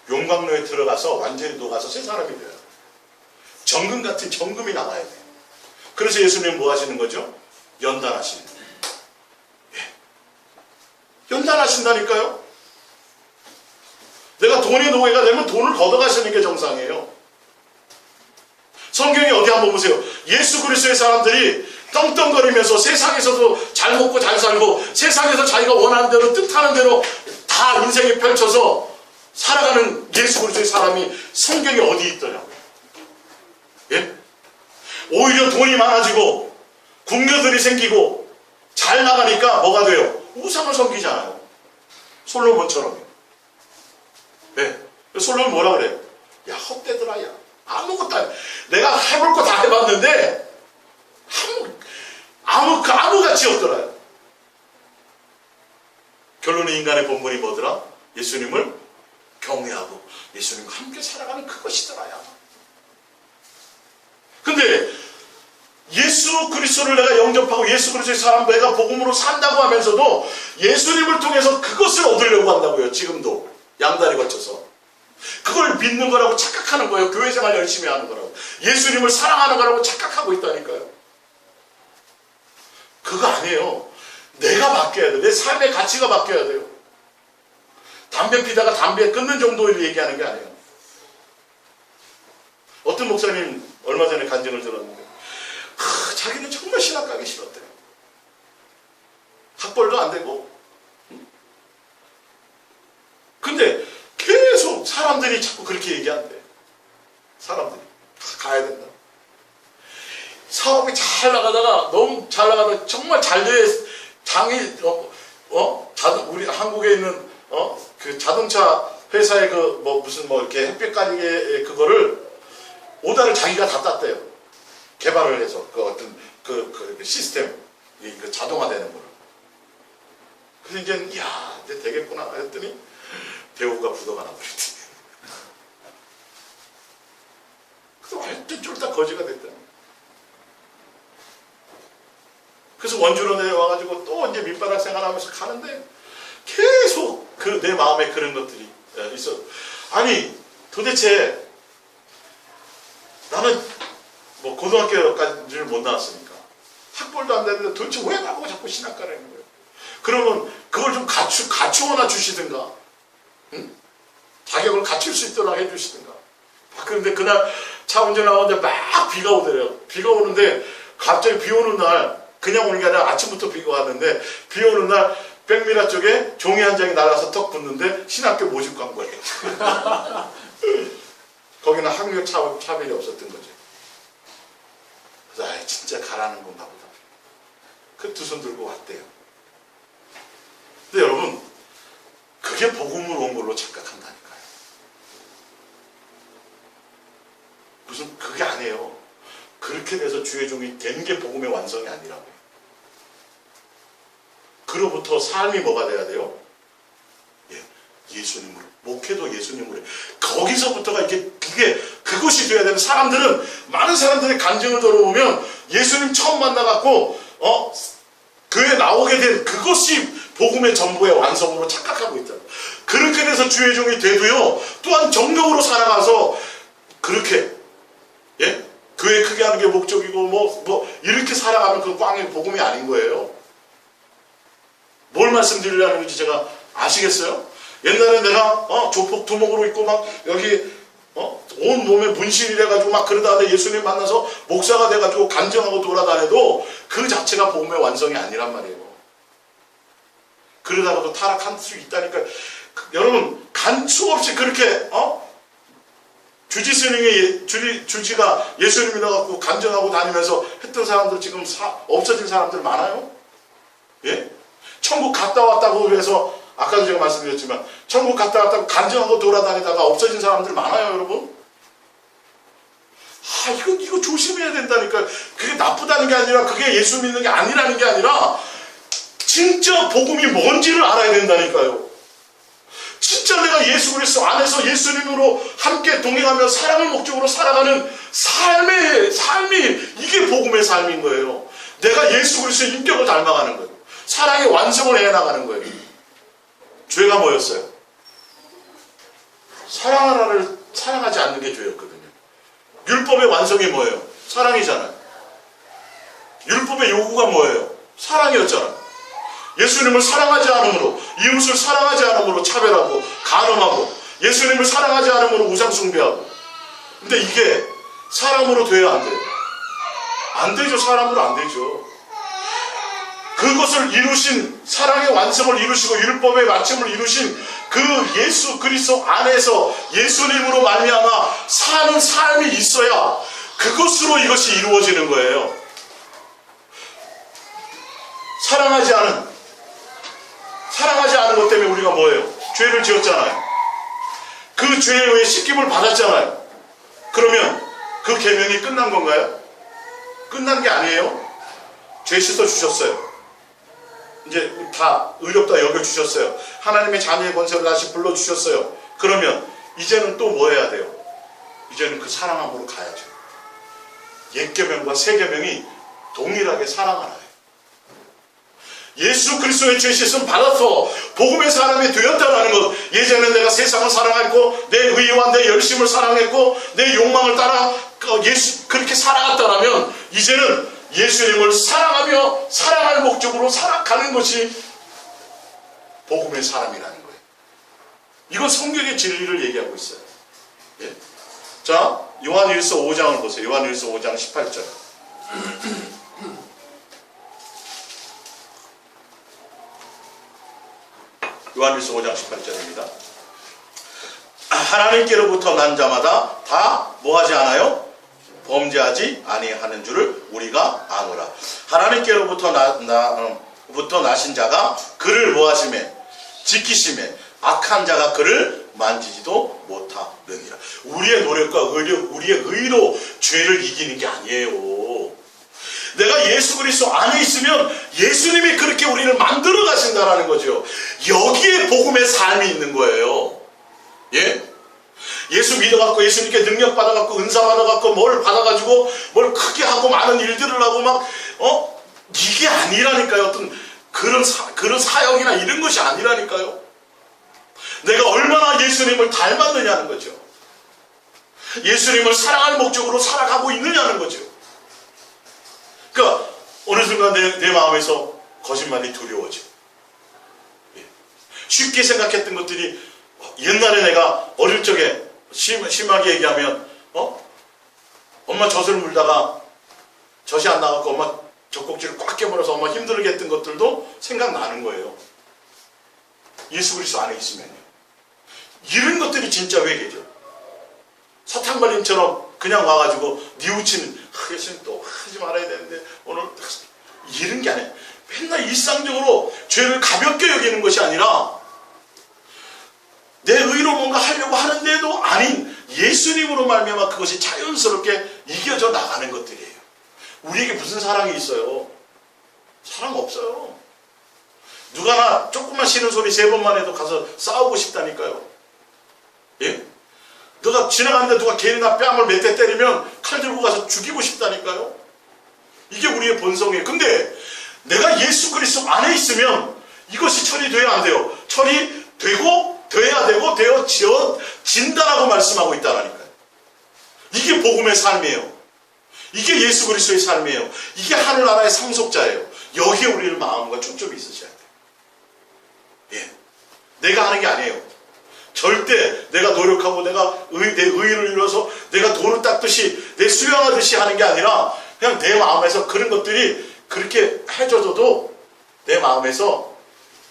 용광로에 들어가서 완전히 녹아서 새 사람이 돼요. 정금 같은 정금이 나와야 돼요. 그래서 예수님은 뭐 하시는 거죠? 연단하시는 거예요. 예. 연단하신다니까요. 내가 돈의 노예가 되면 돈을 걷어가시는 게 정상이에요. 성경에 어디 한번 보세요. 예수 그리스도의 사람들이 떵떵거리면서 세상에서도 잘 먹고 잘 살고 세상에서 자기가 원하는 대로 뜻하는 대로 다 인생에 펼쳐서 살아가는 예수 그리스도의 사람이 성경에 어디 있더냐고요. 예? 오히려 돈이 많아지고 궁녀들이 생기고 잘 나가니까 뭐가 돼요? 우상을 섬기잖아요. 솔로몬처럼. 예. 솔로몬 뭐라 그래요? 야 헛되더라 야. 아무것도 안 해. 내가 해볼 거 다 해봤는데 아무 가치 없더라요. 결론은 인간의 본분이 뭐더라? 예수님을 경외하고 예수님과 함께 살아가는 그것이더라야. 근데 예수 그리스도를 내가 영접하고 예수 그리스도의 사람 내가 복음으로 산다고 하면서도 예수님을 통해서 그것을 얻으려고 한다고요. 지금도 양다리 걸쳐서 그걸 믿는 거라고 착각하는 거예요. 교회생활 열심히 하는 거라고. 예수님을 사랑하는 거라고 착각하고 있다니까요. 그거 아니에요. 내가 바뀌어야 돼요. 내 삶의 가치가 바뀌어야 돼요. 담배 피다가 담배 끊는 정도를 얘기하는 게 아니에요. 어떤 목사님 얼마 전에 간증을 들었는데 자기는 정말 신학 가기 싫었대요. 학벌도 안 되고. 근데 계속 사람들이 자꾸 그렇게 얘기한대. 사람들이 가야 된다. 사업이 잘 나가다가 너무 잘 나가다가 정말 잘 돼. 우리 한국에 있는 그 자동차 회사의 그 무슨 이렇게 햇빛 가리개 그거를 오다를 자기가 다 땄대요. 개발을 해서 그 어떤 그 시스템 그 자동화되는 거를. 그래서 이제 이제 되겠구나 했더니 배우가 부도가 나버렸대. 그래서 완전 쫄딱 거지가 됐다. 그래서 원주로 내려와가지고 또 이제 밑바닥 생활하면서 가는데 계속 내 마음에 그런 것들이 있어. 아니 도대체 나는 고등학교까지를 못 나왔으니까 학벌도 안 되는데 도대체 왜 나보고 자꾸 신학가라는 거예요. 그러면 그걸 좀 갖추어나 주시든가, 응? 자격을 갖출 수 있도록 해주시든가. 그런데 그날 차 운전하는데 막 비가 오더래요. 비가 오는데 갑자기 비 오는 날 그냥 오는 게 아니라 아침부터 비가 왔는데 비 오는 날 백미라 쪽에 종이 한 장이 날아서 턱 붙는데 신학교 모집 광고예요. 거기는 학력 차별이 없었던 거죠. 그래서 진짜 가라는 건가 보다. 그 두 손 들고 왔대요. 근데 여러분 그게 복음으로 온 걸로 착각한다니까요. 무슨 그게 아니에요. 그렇게 돼서 주의 종이 된 게 복음의 완성이 아니라고요. 그로부터 삶이 뭐가 돼야 돼요? 예수님으로. 목회도 예수님으로. 거기서부터가 그것이 돼야 되는, 사람들은, 많은 사람들의 간증을 들어보면 예수님 처음 만나갖고, 교회에 나오게 된 그것이 복음의 전부의 완성으로 착각하고 있잖아요. 그렇게 돼서 주의 종이 돼도요, 또한 정력으로 살아가서, 그렇게, 교회 크게 하는 게 목적이고, 이렇게 살아가면 그 꽝의 복음이 아닌 거예요. 뭘 말씀드리려는 건지 제가 아시겠어요? 옛날에 내가 조폭 두목으로 입고 막 여기 온 몸에 문신이 돼가지고 막 그러다가 예수님 만나서 목사가 돼가지고 간증하고 돌아다녀도 그 자체가 복음의 완성이 아니란 말이에요. 그러다가도 타락할 수 있다니까. 여러분, 간수 없이 그렇게 주지가 예수님 믿어갖고 간증하고 다니면서 했던 사람들 지금 없어진 사람들 많아요? 예? 천국 갔다 왔다고 해서, 아까도 제가 말씀드렸지만 천국 갔다 왔다고 간증하고 돌아다니다가 없어진 사람들 많아요, 여러분. 이거 조심해야 된다니까. 그게 나쁘다는 게 아니라, 그게 예수 믿는 게 아니라는 게 아니라, 진짜 복음이 뭔지를 알아야 된다니까요. 진짜 내가 예수 그리스도 안에서 예수님으로 함께 동행하며 사랑을 목적으로 살아가는 삶이 이게 복음의 삶인 거예요. 내가 예수 그리스도의 인격을 닮아가는 거예요. 사랑의 완성을 해나가는 거예요. 죄가 뭐였어요? 사랑하라를 사랑하지 않는 게 죄였거든요. 율법의 완성이 뭐예요? 사랑이잖아요. 율법의 요구가 뭐예요? 사랑이었잖아요. 예수님을 사랑하지 않으므로, 이웃을 사랑하지 않으므로 차별하고 간음하고, 예수님을 사랑하지 않으므로 우상 숭배하고. 근데 이게 사람으로 돼야 안 돼요. 안 되죠. 사람으로 안 되죠. 그것을 이루신, 사랑의 완성을 이루시고 율법의 마침을 이루신 그 예수 그리스도 안에서 예수님으로 말미암아 사는 삶이 있어야 그것으로 이것이 이루어지는 거예요. 사랑하지 않은 것 때문에 우리가 뭐예요? 죄를 지었잖아요. 그 죄에 의해 씻김을 받았잖아요. 그러면 그 계명이 끝난 건가요? 끝난 게 아니에요. 죄 씻어 주셨어요. 이제 다 의롭다 여겨주셨어요. 하나님의 자녀의 권세로 다시 불러주셨어요. 그러면 이제는 또 뭐 해야 돼요? 이제는 그 사랑함으로 가야죠. 옛 계명과 새 계명이 동일하게 사랑하라. 예수 그리스도의 죄 씻음 받아서 복음의 사람이 되었다는 것. 예전에 내가 세상을 사랑했고 내 의와 내 열심을 사랑했고 내 욕망을 따라 그렇게 살아갔다면 이제는 예수님을 사랑하며 사랑할 목적으로 살아가는 것이 복음의 사람이라는 거예요. 이건 성경의 진리를 얘기하고 있어요. 예. 자, 요한일서 5장을 보세요. 요한일서 5장 18절. 요한일서 5장 18절입니다. 하나님께로부터 난 자마다 다 뭐하지 않아요? 범죄하지 아니하는 줄을 우리가 아노라. 하나님께로부터 나신 자가 그를 뭐하심에? 지키심에 악한 자가 그를 만지지도 못하느니라. 우리의 노력과 우리의 의로 죄를 이기는 게 아니에요. 내가 예수 그리스도 안에 있으면 예수님이 그렇게 우리를 만들어 가신다라는 거죠. 여기에 복음의 삶이 있는 거예요. 예? 예수 믿어갖고 예수님께 능력 받아갖고 은사 받아갖고 뭘 받아가지고 뭘 크게 하고 많은 일들을 하고 막 이게 아니라니까요. 어떤 그런 사역이나 이런 것이 아니라니까요. 내가 얼마나 예수님을 닮았느냐는 거죠. 예수님을 사랑할 목적으로 살아가고 있느냐는 거죠. 그러니까 어느 순간 내 마음에서 거짓말이 두려워져. 쉽게 생각했던 것들이 옛날에 내가 어릴 적에 심하게 얘기하면 엄마 젖을 물다가 젖이 안 나가고 엄마 젖꼭지를 꽉 깨물어서 엄마 힘들게 했던 것들도 생각나는 거예요. 예수 그리스도 안에 있으면요. 이런 것들이 진짜 회개죠. 사탕발림처럼 그냥 와가지고 뉘우치는 예수님 또 하지 말아야 되는데 오늘 이런 게 아니에요. 맨날 일상적으로 죄를 가볍게 여기는 것이 아니라 내 의로 뭔가 하려고 하는데도 아닌 예수님으로 말미암아 그것이 자연스럽게 이겨져 나가는 것들이에요. 우리에게 무슨 사랑이 있어요? 사랑 없어요. 누가 나 조금만 쉬는 소리 3번만 해도 가서 싸우고 싶다니까요. 예? 너가 지나가는데 누가 괜히 나 뺨을 몇 대 때리면 칼 들고 가서 죽이고 싶다니까요. 이게 우리의 본성이에요. 근데 내가 예수 그리스도 안에 있으면 이것이 처리돼야 안 돼요. 처리되고 돼야 되고 되어진다라고 말씀하고 있다라니까요. 이게 복음의 삶이에요. 이게 예수 그리스도의 삶이에요. 이게 하늘나라의 상속자예요. 여기에 우리의 마음과 초점이 있으셔야 돼요. 예. 내가 하는 게 아니에요. 절대 내가 노력하고 내가 내 의의를 이뤄서 내가 돌을 닦듯이 내 수영하듯이 하는 게 아니라 그냥 내 마음에서 그런 것들이 그렇게 해줘도 내 마음에서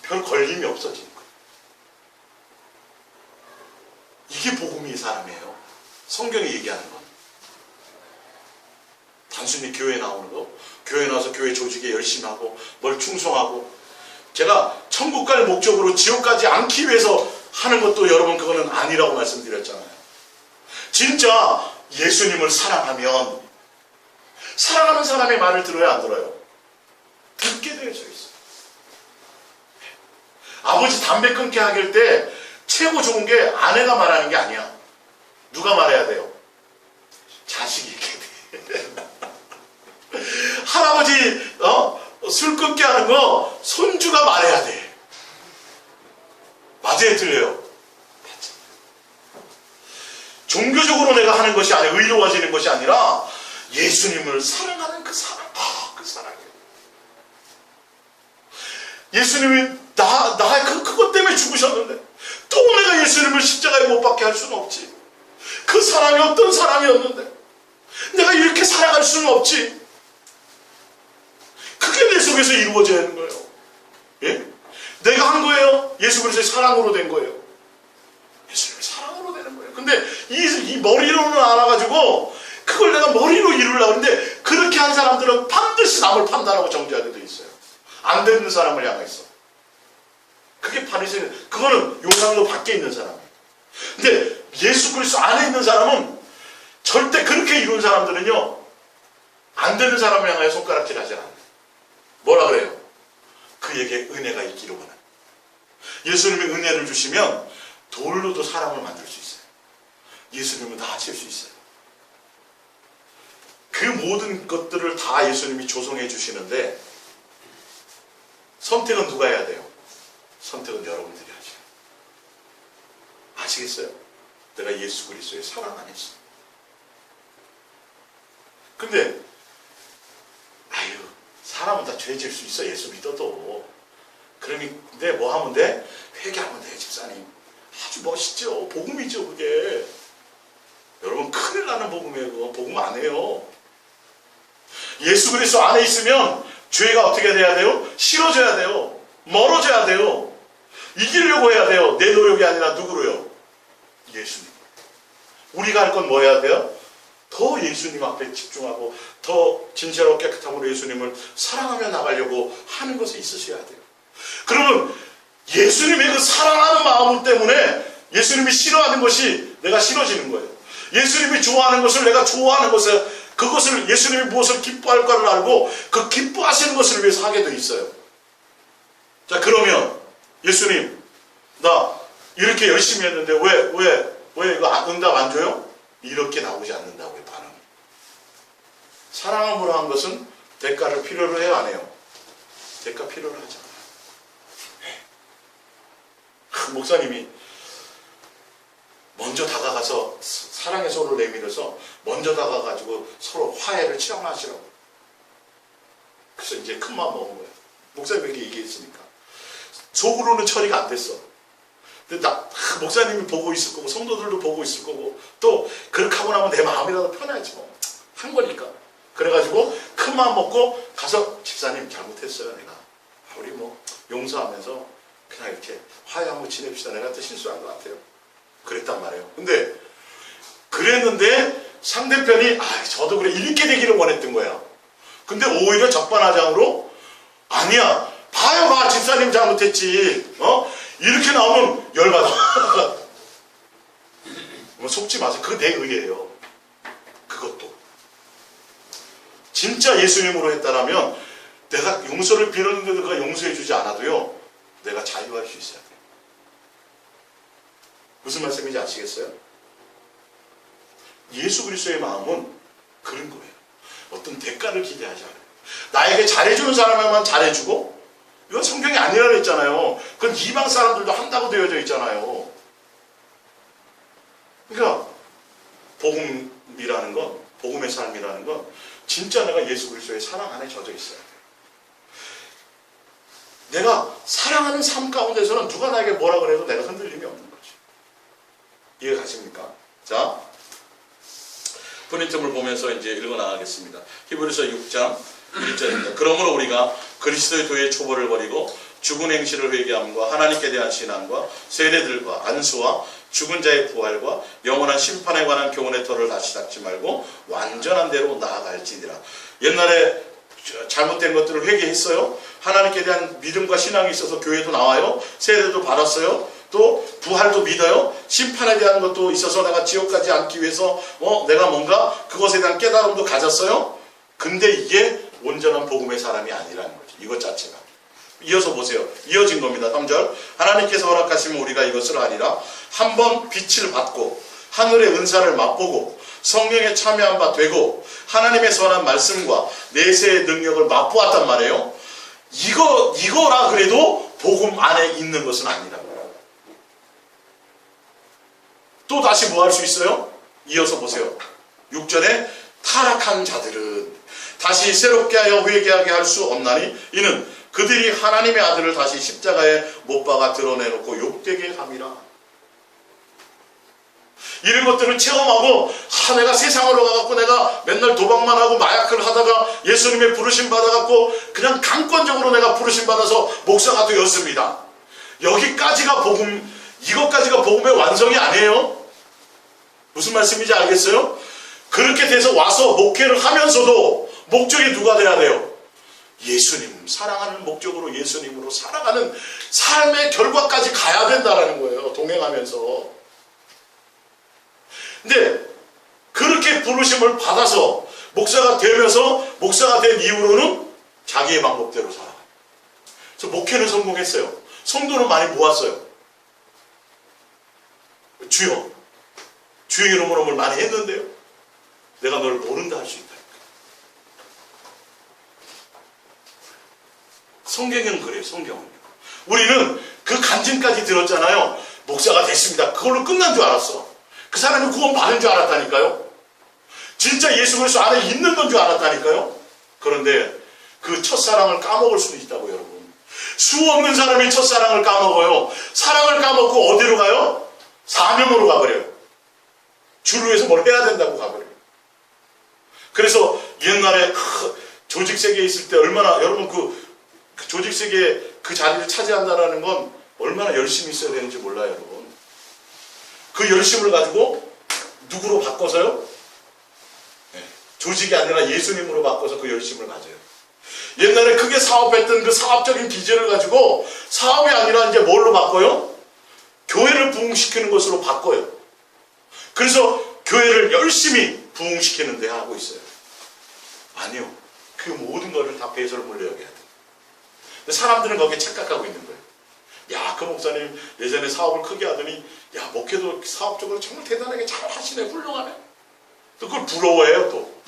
별 걸림이 없어지는 거예요. 이게 복음의 사람이에요. 성경이 얘기하는 건. 단순히 교회 나오는 거, 교회 나와서 교회 조직에 열심히 하고 뭘 충성하고, 제가 천국 갈 목적으로 지옥 가지 않기 위해서 하는 것도 여러분 그거는 아니라고 말씀드렸잖아요. 진짜 예수님을 사랑하면 사랑하는 사람의 말을 들어야 안 들어요? 듣게 되어져 있어요. 아버지 담배 끊게 하길 때 최고 좋은 게 아내가 말하는 게 아니야. 누가 말해야 돼요? 자식이 얘기해. 할아버지 술 끊게 하는 거 손주가 말해야 돼. 맞아요, 틀려요? 종교적으로 내가 하는 것이 아니라 의로워지는 것이 아니라 예수님을 사랑하는 그 사랑, 그 사랑이에요. 예수님이 나의 그것 때문에 죽으셨는데 또 내가 예수님을 십자가에 못 박게 할 수는 없지. 그 사랑이 어떤 사랑이었는데 내가 이렇게 사랑할 수는 없지. 그게 내 속에서 이루어져야 하는 거예요. 예? 내가 한 거예요. 예수 그리스도의 사랑으로 된 거예요. 예수님의 사랑으로 되는 거예요. 근데 이 머리로는 알아가지고 그걸 내가 머리로 이루려고 하는데 그렇게 한 사람들은 반드시 남을 판단하고 정죄하게 돼 있어요. 안 되는 사람을 향해서. 그게 바리새인, 그거는 용상로 밖에 있는 사람이에요. 근데 예수 그리스도 안에 있는 사람은 절대 그렇게 이룬 사람들은요, 안 되는 사람을 향하여 손가락질 하지 않아요. 뭐라 그래요? 그에게 은혜가 있기로구나. 예수님이 은혜를 주시면 돌로도 사람을 만들 수 있어요. 예수님은 다 하실 수 있어요. 그 모든 것들을 다 예수님이 조성해 주시는데 선택은 누가 해야 돼요? 선택은 여러분들이 하죠. 아시겠어요? 내가 예수 그리스도의 사랑 안에 있어. 근데 사람은 다 죄 질 수 있어. 예수 믿어도. 그런데 뭐 하면 돼? 회개하면 돼, 집사님. 아주 멋있죠. 복음이죠, 그게. 여러분 큰일 나는 복음이에요. 그거 복음 안 해요. 예수 그리스도 안에 있으면 죄가 어떻게 돼야 돼요? 싫어져야 돼요. 멀어져야 돼요. 이기려고 해야 돼요. 내 노력이 아니라 누구로요? 예수님. 우리가 할 건 뭐 해야 돼요? 더 예수님 앞에 집중하고 더 진실하고 깨끗함으로 예수님을 사랑하며 나가려고 하는 것에 있으셔야 돼요. 그러면 예수님의 그 사랑하는 마음 때문에 예수님이 싫어하는 것이 내가 싫어지는 거예요. 예수님이 좋아하는 것을 내가 좋아하는 것을, 그것을 예수님이 무엇을 기뻐할까를 알고 그 기뻐하시는 것을 위해서 하게 돼 있어요. 자, 그러면 예수님, 나 이렇게 열심히 했는데 왜 이거 응답 안 줘요? 이렇게 나오지 않는다고요, 반응. 사랑함으로 한 것은 대가를 필요로 해요, 안 해요? 대가 필요로 하잖아요. 목사님이 먼저 다가가서 사랑의 손을 내밀어서 먼저 다가가지고 서로 화해를 체험하시라고. 그래서 이제 큰 마음 먹은 거예요. 목사님에게 얘기했으니까. 속으로는 처리가 안 됐어. 근데 목사님이 보고 있을 거고 성도들도 보고 있을 거고 또 그렇게 하고 나면 내 마음이라도 편하지 뭐. 한 거니까. 그래가지고 큰 마음 먹고 가서 집사님 잘못했어요 내가. 우리 뭐 용서하면서 그냥 이렇게 화해하고 지냅시다. 내가 또 실수한 것 같아요. 그랬단 말이에요. 근데 그랬는데 상대편이 저도 그래 이렇게 되기를 원했던 거야. 근데 오히려 적반하장으로 아니야. 봐 집사님 잘못했지. 이렇게 나오면 열받아. 속지 마세요. 그거 내 의예요. 그것도. 진짜 예수님으로 했다라면 내가 용서를 빌었는데도 그가 용서해 주지 않아도요, 내가 자유할 수 있어야 돼요. 무슨 말씀인지 아시겠어요? 예수 그리스도의 마음은 그런 거예요. 어떤 대가를 기대하지 않아요. 나에게 잘해주는 사람에만 잘해주고, 이건 성경이 아니라고 했잖아요. 그건 이방 사람들도 한다고 되어져 있잖아요. 그러니까 복음이라는 건, 복음의 삶이라는 건 진짜 내가 예수 그리스도의 사랑 안에 젖어 있어야 돼요. 내가 사랑하는 삶 가운데서는 누가 나에게 뭐라 그래도 내가 흔들림이 없는 거죠. 이해 가십니까? 자, 프린트물 보면서 이제 읽어 나가겠습니다. 히브리서 6장 1절입니다. 그러므로 우리가 그리스도의 도의 초벌을 버리고 죽은 행실을 회개함과 하나님께 대한 신앙과 세례들과 안수와 죽은 자의 부활과 영원한 심판에 관한 교훈의 터를 다시 닫지 말고 완전한 대로 나아갈지니라. 옛날에 잘못된 것들을 회개했어요. 하나님께 대한 믿음과 신앙이 있어서 교회도 나와요. 세례도 받았어요. 또 부활도 믿어요. 심판에 대한 것도 있어서 내가 지옥 가지 않기 위해서 내가 뭔가 그것에 대한 깨달음도 가졌어요. 근데 이게 온전한 복음의 사람이 아니라는 거죠. 이것 자체가. 이어서 보세요. 이어진 겁니다. 3절. 하나님께서 허락하시면 우리가 이것을 하리라. 한번 빛을 받고 하늘의 은사를 맛보고 성령에 참여한 바 되고 하나님의 선한 말씀과 내세의 능력을 맛보았단 말이에요. 이거라 그래도 복음 안에 있는 것은 아니라고요. 또 다시 뭐 할 수 있어요? 이어서 보세요. 6절에 타락한 자들은 다시 새롭게 하여 회개하게 할 수 없나니 이는 그들이 하나님의 아들을 다시 십자가에 못 박아 드러내놓고 욕되게 함이라. 이런 것들을 체험하고 내가 세상으로 가갖고 내가 맨날 도박만 하고 마약을 하다가 예수님의 부르심 받아갖고 그냥 강권적으로 내가 부르심 받아서 목사가 되었습니다. 여기까지가 복음, 이것까지가 복음의 완성이 아니에요. 무슨 말씀인지 알겠어요? 그렇게 돼서 와서 목회를 하면서도 목적이 누가 돼야 돼요? 예수님, 사랑하는 목적으로 예수님으로 살아가는 삶의 결과까지 가야 된다는 거예요. 동행하면서. 근데 그렇게 부르심을 받아서 목사가 되면서 목사가 된 이후로는 자기의 방법대로 살아가요. 그래서 목회는 성공했어요. 성도는 많이 모았어요. 주여, 주의 이름으로 뭘 많이 했는데요. 내가 너를 모른다 할 수 있다. 성경은 그래요. 성경은. 우리는 그 간증까지 들었잖아요. 목사가 됐습니다. 그걸로 끝난 줄 알았어. 그 사람이 구원 받은 줄 알았다니까요. 진짜 예수 그리스도 안에 있는 건 줄 알았다니까요. 그런데 그 첫사랑을 까먹을 수도 있다고 여러분. 수 없는 사람이 첫사랑을 까먹어요. 사랑을 까먹고 어디로 가요? 사명으로 가버려요. 주를 위해서 뭘 해야 된다고 가버려요. 그래서 옛날에 조직세계에 있을 때 얼마나 여러분 그 조직세계에 그 자리를 차지한다는 건 얼마나 열심히 있어야 되는지 몰라요, 여러분. 그 열심을 가지고 누구로 바꿔서요? 네, 조직이 아니라 예수님으로 바꿔서 그 열심을 가져요. 옛날에 크게 사업했던 그 사업적인 비전을 가지고 사업이 아니라 이제 뭘로 바꿔요? 교회를 부흥시키는 것으로 바꿔요. 그래서 교회를 열심히 부흥시키는 데 하고 있어요. 아니요. 그 모든 것을 다 배설을 물려야 돼요. 사람들은 거기에 착각하고 있는 거예요. 야, 그 목사님 예전에 사업을 크게 하더니 야, 목회도 사업적으로 정말 대단하게 잘 하시네, 훌륭하네. 또 그걸 부러워해요, 또.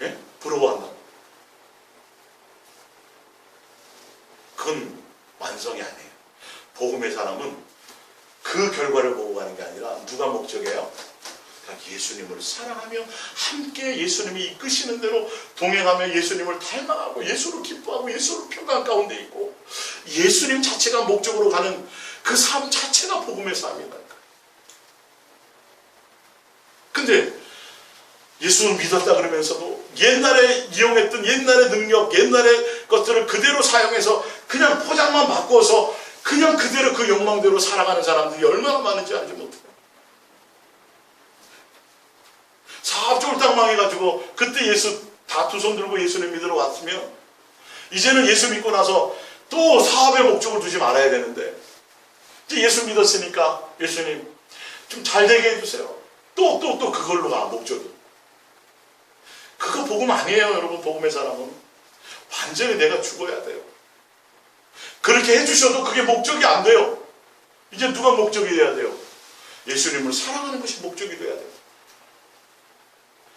예? 부러워한다. 그건 완성이 아니에요. 복음의 사람은 그 결과를 보고 가는 게 아니라 누가 목적이에요? 예수님을 사랑하며 함께 예수님이 이끄시는 대로 동행하며 예수님을 닮아가고 예수를 기뻐하고 예수를 평강 가운데 있고 예수님 자체가 목적으로 가는 그 삶 자체가 복음의 삶이다. 근데 예수를 믿었다 그러면서도 옛날에 이용했던 옛날의 능력, 옛날의 것들을 그대로 사용해서 그냥 포장만 바꿔서 그냥 그대로 그 욕망대로 살아가는 사람들이 얼마나 많은지 알지 못해요. 사업적으로 딱 망해가지고 그때 예수 다 두 손 들고 예수님 믿으러 왔으면 이제는 예수 믿고 나서 또 사업의 목적을 두지 말아야 되는데 이제 예수 믿었으니까 예수님 좀 잘 되게 해주세요. 또 그걸로 가, 목적이. 그거 복음 아니에요, 여러분. 복음의 사람은 완전히 내가 죽어야 돼요. 그렇게 해주셔도 그게 목적이 안 돼요. 이제 누가 목적이 돼야 돼요? 예수님을 사랑하는 것이 목적이 돼야 돼요.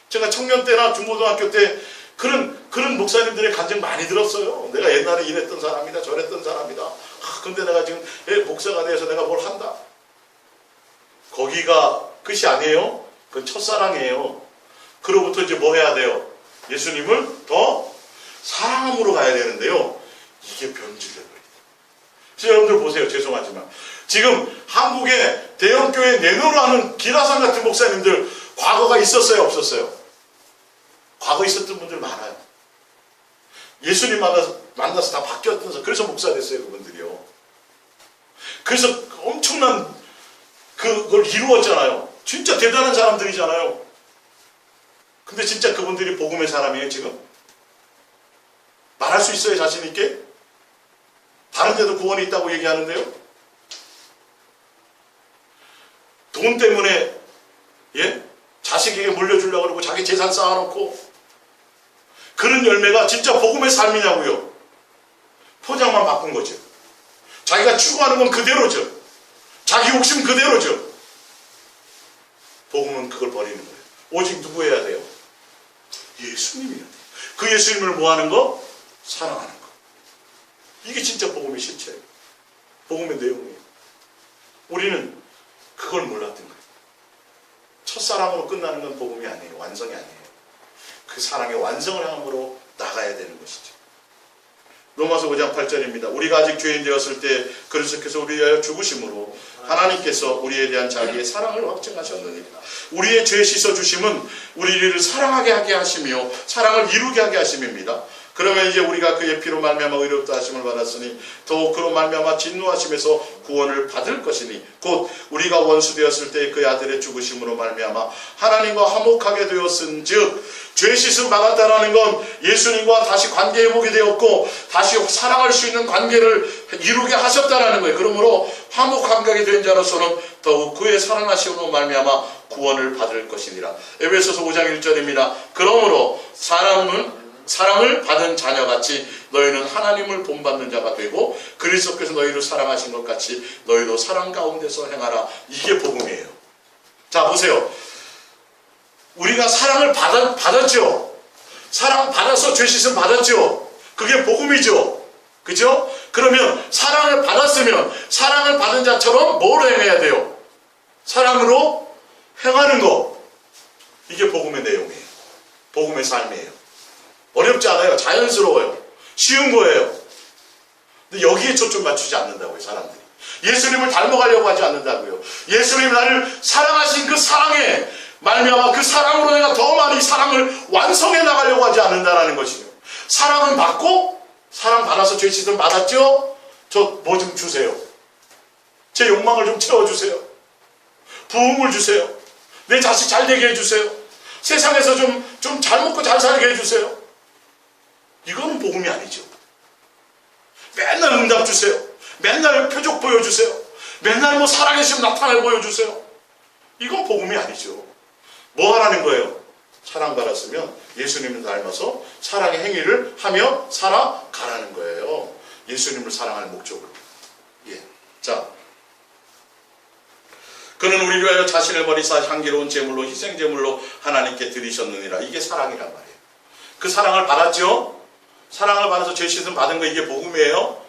제가 청년 때나 중고등학교 때 그런 목사님들의 간증 많이 들었어요. 내가 옛날에 이랬던 사람이다, 저랬던 사람이다. 근데 내가 지금 목사가 돼서 내가 뭘 한다. 거기가 끝이 아니에요. 그건 첫사랑이에요. 그로부터 이제 뭐 해야 돼요? 예수님을 더 사랑함으로 가야 되는데요. 이게 변질돼버립니다. 여러분들 보세요. 죄송하지만 지금 한국의 대형교회 내노로 하는 기라상 같은 목사님들 과거가 있었어요? 없었어요? 과거 있었던 분들 많아요. 예수님 만나서 다 바뀌었던, 그래서 목사 됐어요, 그분들이요. 그래서 엄청난 그걸 이루었잖아요. 진짜 대단한 사람들이잖아요. 근데 진짜 그분들이 복음의 사람이에요, 지금? 말할 수 있어요, 자신 있게? 다른 데도 구원이 있다고 얘기하는데요? 돈 때문에, 예? 자식에게 물려주려고 그러고 자기 재산 쌓아놓고, 그런 열매가 진짜 복음의 삶이냐고요? 포장만 바꾼 거죠. 자기가 추구하는 건 그대로죠. 자기 욕심 그대로죠. 복음은 그걸 버리는 거예요. 오직 누구 해야 돼요? 예수님이 해야 돼요. 그 예수님을 뭐 하는 거? 사랑하는 거. 이게 진짜 복음의 실체예요. 복음의 내용이에요. 우리는 그걸 몰랐던 거예요. 첫사랑으로 끝나는 건 복음이 아니에요. 완성이 아니에요. 그 사랑의 완성을 향으로 나가야 되는 것이죠. 로마서 5장 8절입니다. 우리가 아직 죄인 되었을 때 그리스도께서 우리에 대하여 죽으심으로 하나님께서 우리에 대한 자기의 사랑을 확증하셨느니라. 우리의 죄 씻어주심은 우리를 사랑하게 하게 하시며 사랑을 이루게 하게 하심입니다. 그러면 이제 우리가 그의 피로 말미암아 의롭다 하심을 받았으니 더욱 그로 말미암아 진노하심에서 구원을 받을 것이니 곧 우리가 원수 되었을 때 그의 아들의 죽으심으로 말미암아 하나님과 화목하게 되었은즉 죄 씻음 받았다라는 건 예수님과 다시 관계 회복이 되었고 다시 사랑할 수 있는 관계를 이루게 하셨다라는 거예요. 그러므로 화목 관계가 된 자로서는 더욱 그의 사랑하심으로 말미암아 구원을 받을 것이니라. 에베소서 5장 1절입니다. 그러므로 사랑을 받은 자녀같이 너희는 하나님을 본받는 자가 되고 그리스도께서 너희를 사랑하신 것 같이 너희도 사랑 가운데서 행하라. 이게 복음이에요. 자 보세요. 우리가 사랑을 받았죠. 사랑 받아서 죄 씻음 받았죠. 그게 복음이죠. 그죠? 그러면 사랑을 받았으면 사랑을 받은 자처럼 뭘 행해야 돼요? 사랑으로 행하는 거. 이게 복음의 내용이에요. 복음의 삶이에요. 어렵지 않아요. 자연스러워요. 쉬운 거예요. 근데 여기에 초점 맞추지 않는다고요, 사람들이. 예수님을 닮아가려고 하지 않는다고요. 예수님이 나를 사랑하신 그 사랑에 말미암아 그 사랑으로 내가 더 많이 사랑을 완성해 나가려고 하지 않는다라는 것이요. 사랑은 받고 사랑 받아서 죄 씻음 받았죠? 저 뭐 좀 주세요. 제 욕망을 좀 채워주세요. 부흥을 주세요. 내 자식 잘 되게 해주세요. 세상에서 좀 잘 먹고 잘 살게 해주세요. 이거는 복음이 아니죠. 맨날 응답 주세요. 맨날 표적 보여주세요. 맨날 뭐 살아계시면 나타내 보여주세요. 이건 복음이 아니죠. 뭐 하라는 거예요? 사랑받았으면 예수님을 닮아서 사랑의 행위를 하며 살아가라는 거예요. 예수님을 사랑할 목적으로. 예. 자, 그는 우리를 위하여 자신을 버리사 향기로운 제물로 희생제물로 하나님께 드리셨느니라. 이게 사랑이란 말이에요. 그 사랑을 받았죠? 사랑을 받아서 죄 씻음 받은 거 이게 복음이에요.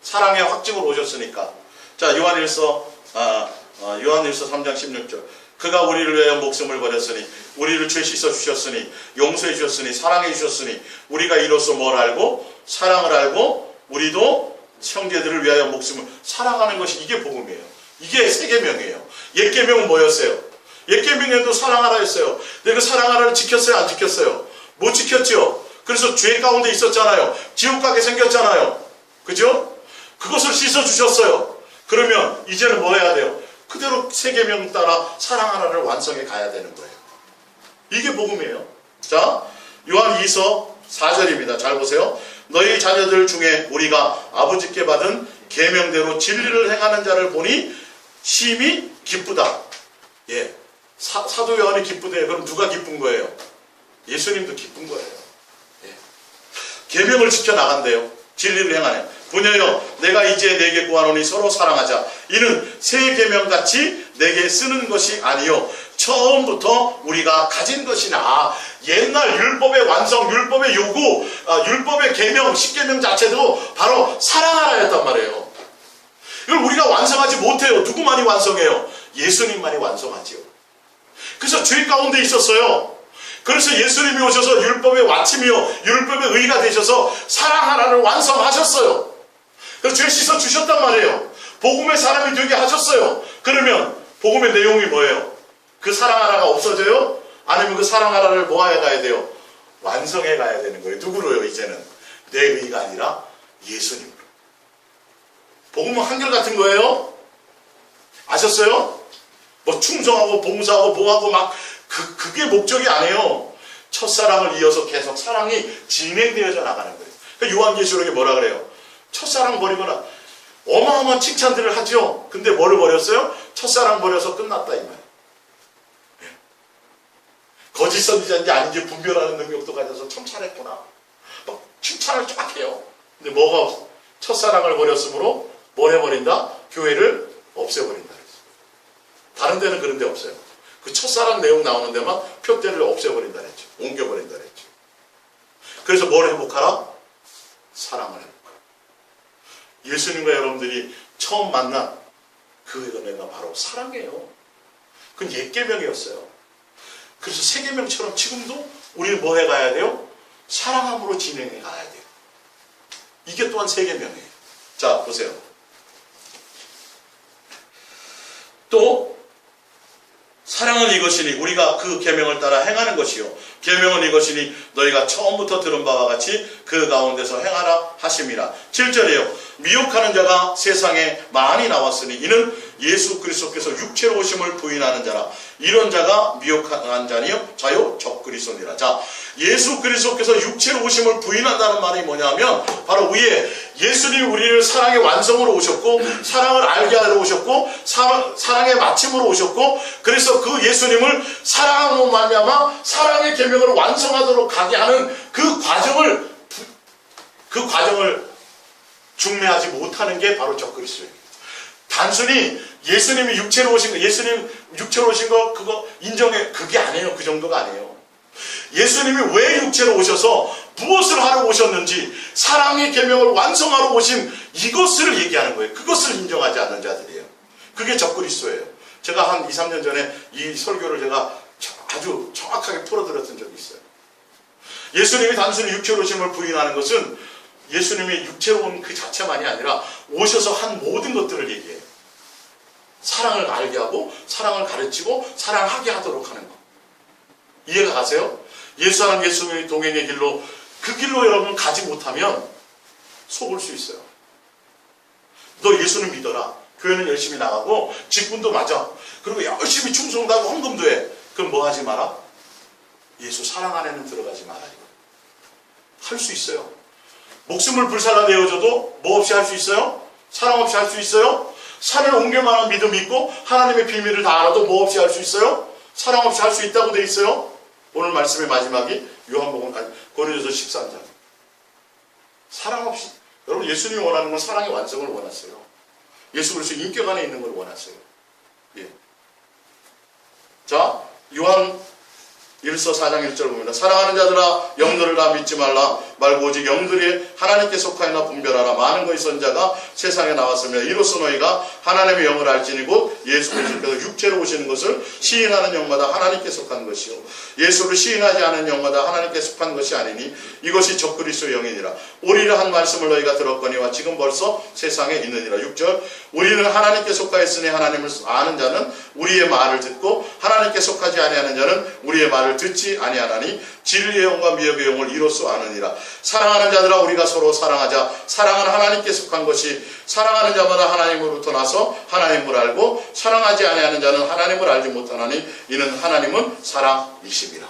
사랑의 확증으로 오셨으니까. 자, 요한일서 3장 16절. 그가 우리를 위하여 목숨을 버렸으니 우리를 죄 씻어 주셨으니 용서해 주셨으니 사랑해 주셨으니 우리가 이로써 뭘 알고? 사랑을 알고 우리도 형제들을 위하여 목숨을 사랑하는 것이 이게 복음이에요. 이게 세 계명이에요. 옛 계명은 뭐였어요? 옛 계명에도 사랑하라 했어요. 근데 그 사랑하라를 지켰어요? 안 지켰어요? 못 지켰죠. 그래서 죄 가운데 있었잖아요. 지옥 가게 생겼잖아요. 그죠? 그것을 씻어주셨어요. 그러면 이제는 뭐 해야 돼요? 그대로 세 계명 따라 사랑하라를 완성해 가야 되는 거예요. 이게 복음이에요. 자, 요한 2서 4절입니다. 잘 보세요. 너희 자녀들 중에 우리가 아버지께 받은 계명대로 진리를 행하는 자를 보니 심히 기쁘다. 예, 사도 요한이 기쁘대요. 그럼 누가 기쁜 거예요? 예수님도 기쁜 거예요. 예. 계명을 지켜나간대요. 진리를 행하네. 부녀여 내가 이제 내게 구하노니 서로 사랑하자. 이는 새 계명같이 내게 쓰는 것이 아니요 처음부터 우리가 가진 것이나. 옛날 율법의 완성, 율법의 요구, 율법의 계명, 십계명 자체도 바로 사랑하라였단 말이에요. 이걸 우리가 완성하지 못해요. 누구만이 완성해요? 예수님만이 완성하지요. 그래서 죄 가운데 있었어요. 그래서 예수님이 오셔서 율법의 와침이요 율법의 의가 되셔서 사랑하라를 완성하셨어요. 그래서 죄 씻어 주셨단 말이에요. 복음의 사람이 되게 하셨어요. 그러면 복음의 내용이 뭐예요? 그 사랑하라가 없어져요? 아니면 그 사랑하라를 뭐 해 가야 돼요? 완성해 가야 되는 거예요. 누구로요? 이제는 내 의가 아니라 예수님으로. 복음은 한결같은 거예요. 아셨어요? 뭐 충성하고 봉사하고 뭐하고 막 그게 목적이 아니에요. 첫사랑을 이어서 계속 사랑이 진행되어져 나가는 거예요. 그러니까 요한계시록에 뭐라 그래요? 첫사랑 버리거나 어마어마한 칭찬들을 하죠. 근데 뭐를 버렸어요? 첫사랑 버려서 끝났다 이 말이에요. 거짓 선지자인지 아닌지 분별하는 능력도 가져서 참 잘했구나. 막 칭찬을 쫙 해요. 근데 뭐가 없어? 첫사랑을 버렸으므로 뭘 해버린다? 교회를 없애버린다. 다른 데는 그런 데 없어요. 그 첫사랑 내용 나오는 데만 표대를 없애버린다 그랬죠. 옮겨버린다 그랬죠. 그래서 뭘 회복하라? 사랑을 회복하라. 예수님과 여러분들이 처음 만난 그 은혜가 바로 사랑이에요. 그건 옛 계명이었어요. 그래서 새 계명처럼 지금도 우리는 뭐 해가야 돼요? 사랑함으로 진행해 가야 돼요. 이게 또한 새 계명이에요. 자 보세요. 또 사랑은 이것이니 우리가 그 계명을 따라 행하는 것이요 계명은 이것이니 너희가 처음부터 들은 바와 같이 그 가운데서 행하라 하심이라. 7절이에요. 미혹하는 자가 세상에 많이 나왔으니 이는 예수 그리스도께서 육체로 오심을 부인하는 자라. 이런 자가 미혹한 자요 적그리스도니라. 자, 예수 그리스도께서 육체로 오심을 부인한다는 말이 뭐냐면 바로 위에 예수님이 우리를 사랑의 완성으로 오셨고 사랑을 알게 하러 오셨고 사랑의 마침으로 오셨고 그래서 그 예수님을 사랑으로 말미암아 사랑의 계명을 완성하도록 가게 하는 그 과정을 중매하지 못하는 게 바로 적그리스도입니다. 단순히 예수님이 육체로 오신 거, 예수님 육체로 오신 거 그거 인정해 그게 아니에요. 그 정도가 아니에요. 예수님이 왜 육체로 오셔서 무엇을 하러 오셨는지 사랑의 계명을 완성하러 오신 이것을 얘기하는 거예요. 그것을 인정하지 않는 자들이에요. 그게 적그리스도예요. 제가 한 2, 3년 전에 이 설교를 제가 아주 정확하게 풀어드렸던 적이 있어요. 예수님이 단순히 육체로 오심을 부인하는 것은 예수님이 육체로 온 그 자체만이 아니라 오셔서 한 모든 것들을 얘기해요. 사랑을 알게 하고 사랑을 가르치고 사랑하게 하도록 하는 것. 이해가 가세요? 예수랑 예수님의 동행의 길로 그 길로 여러분 가지 못하면 속을 수 있어요. 너 예수는 믿어라. 교회는 열심히 나가고 직분도 맞아. 그리고 열심히 충성도 하고 헌금도 해. 그럼 뭐 하지 마라? 예수 사랑 안에는 들어가지 마라. 할 수 있어요. 목숨을 불살라 내어줘도 뭐 없이 할 수 있어요? 사랑 없이 할 수 있어요? 산을 옮길 만한 믿음이 있고 하나님의 비밀을 다 알아도 뭐 없이 할 수 있어요? 사랑 없이 할 수 있다고 돼 있어요? 오늘 말씀의 마지막이 요한복음 고린도서 13장. 사랑 없이 여러분 예수님이 원하는 건 사랑의 완성을 원하세요. 예수 그리스도 인격 안에 있는 걸 원하세요. 예. 자 요한 1서 4장 1절 봅니다. 사랑하는 자들아 영들을 다 믿지 말라 말고 오직 영들이 하나님께 속하였나 분별하라. 많은 것이 선자가 세상에 나왔으며 이로써 너희가 하나님의 영을 알지니 곧 예수 그리스도께서 육체로 오시는 것을 시인하는 영마다 하나님께 속한 것이요 예수를 시인하지 않은 영마다 하나님께 속한 것이 아니니 이것이 적그리스도의 영이니라. 우리를 한 말씀을 너희가 들었거니와 지금 벌써 세상에 있느니라. 6절 우리는 하나님께 속하였으니 하나님을 아는 자는 우리의 말을 듣고 하나님께 속하지 아니하는 자는 우리의 말을 듣지 아니하나니 진리의 영과 미혹의 영을 이로써 아느니라. 사랑하는 자들아 우리가 서로 사랑하자. 사랑은 하나님께 속한 것이 사랑하는 자마다 하나님으로부터 나서 하나님을 알고 사랑하지 아니하는 자는 하나님을 알지 못하나니 이는 하나님은 사랑이심이라.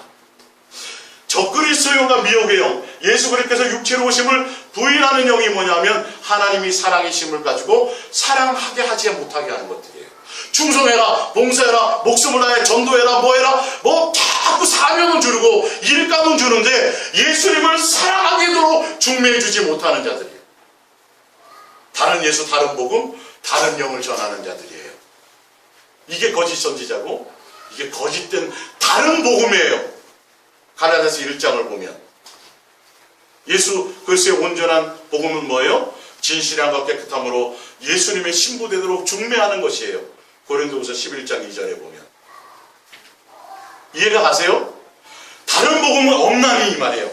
적그리스도의 영과 미혹의 영 예수 그리스도께서 육체로 오심을 부인하는 영이 뭐냐면 하나님이 사랑이심을 가지고 사랑하게 하지 못하게 하는 것들이에요. 충성해라, 봉사해라, 목숨을 다해 전도해라, 뭐해라, 뭐 자꾸 사명은 주고 일감은 주는데 예수님을 사랑하게도록 중매해 주지 못하는 자들이에요. 다른 예수, 다른 복음, 다른 영을 전하는 자들이에요. 이게 거짓 선지자고 이게 거짓된 다른 복음이에요. 갈라디아서 1장을 보면 예수 그리스도의 온전한 복음은 뭐예요? 진실함과 깨끗함으로 예수님의 신부되도록 중매하는 것이에요. 고린도후서 11장 2절에 보면. 이해가 가세요? 다른 복음은 없나니 이 말이에요.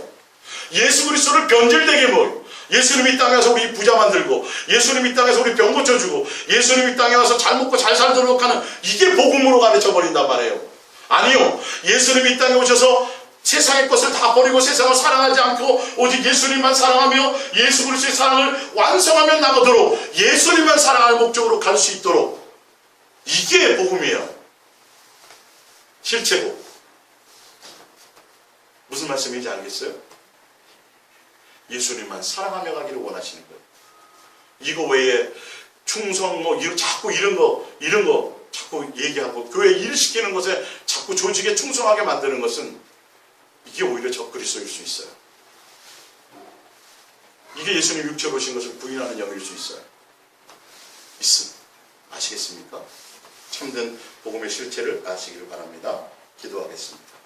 예수 그리스도를 변질되게 뭐 예수님이 이 땅에 와서 우리 부자 만들고 예수님이 이 땅에서 우리 병 고쳐주고 예수님이 이 땅에 와서 잘 먹고 잘 살도록 하는 이게 복음으로 가르쳐버린단 말이에요. 아니요. 예수님이 이 땅에 오셔서 세상의 것을 다 버리고 세상을 사랑하지 않고 오직 예수님만 사랑하며 예수 그리스도의 사랑을 완성하며 나가도록 예수님만 사랑할 목적으로 갈 수 있도록 이게 복음이에요. 실체고. 무슨 말씀인지 알겠어요? 예수님만 사랑하며 가기를 원하시는 거예요. 이거 외에 충성 자꾸 이런 거 자꾸 얘기하고 교회 일 시키는 것에 자꾸 조직에 충성하게 만드는 것은 이게 오히려 적그리스도일 수 있어요. 이게 예수님 육체로 오신 것을 부인하는 영일 수 있어요. 아시겠습니까? 참된 복음의 실체를 아시길 바랍니다. 기도하겠습니다.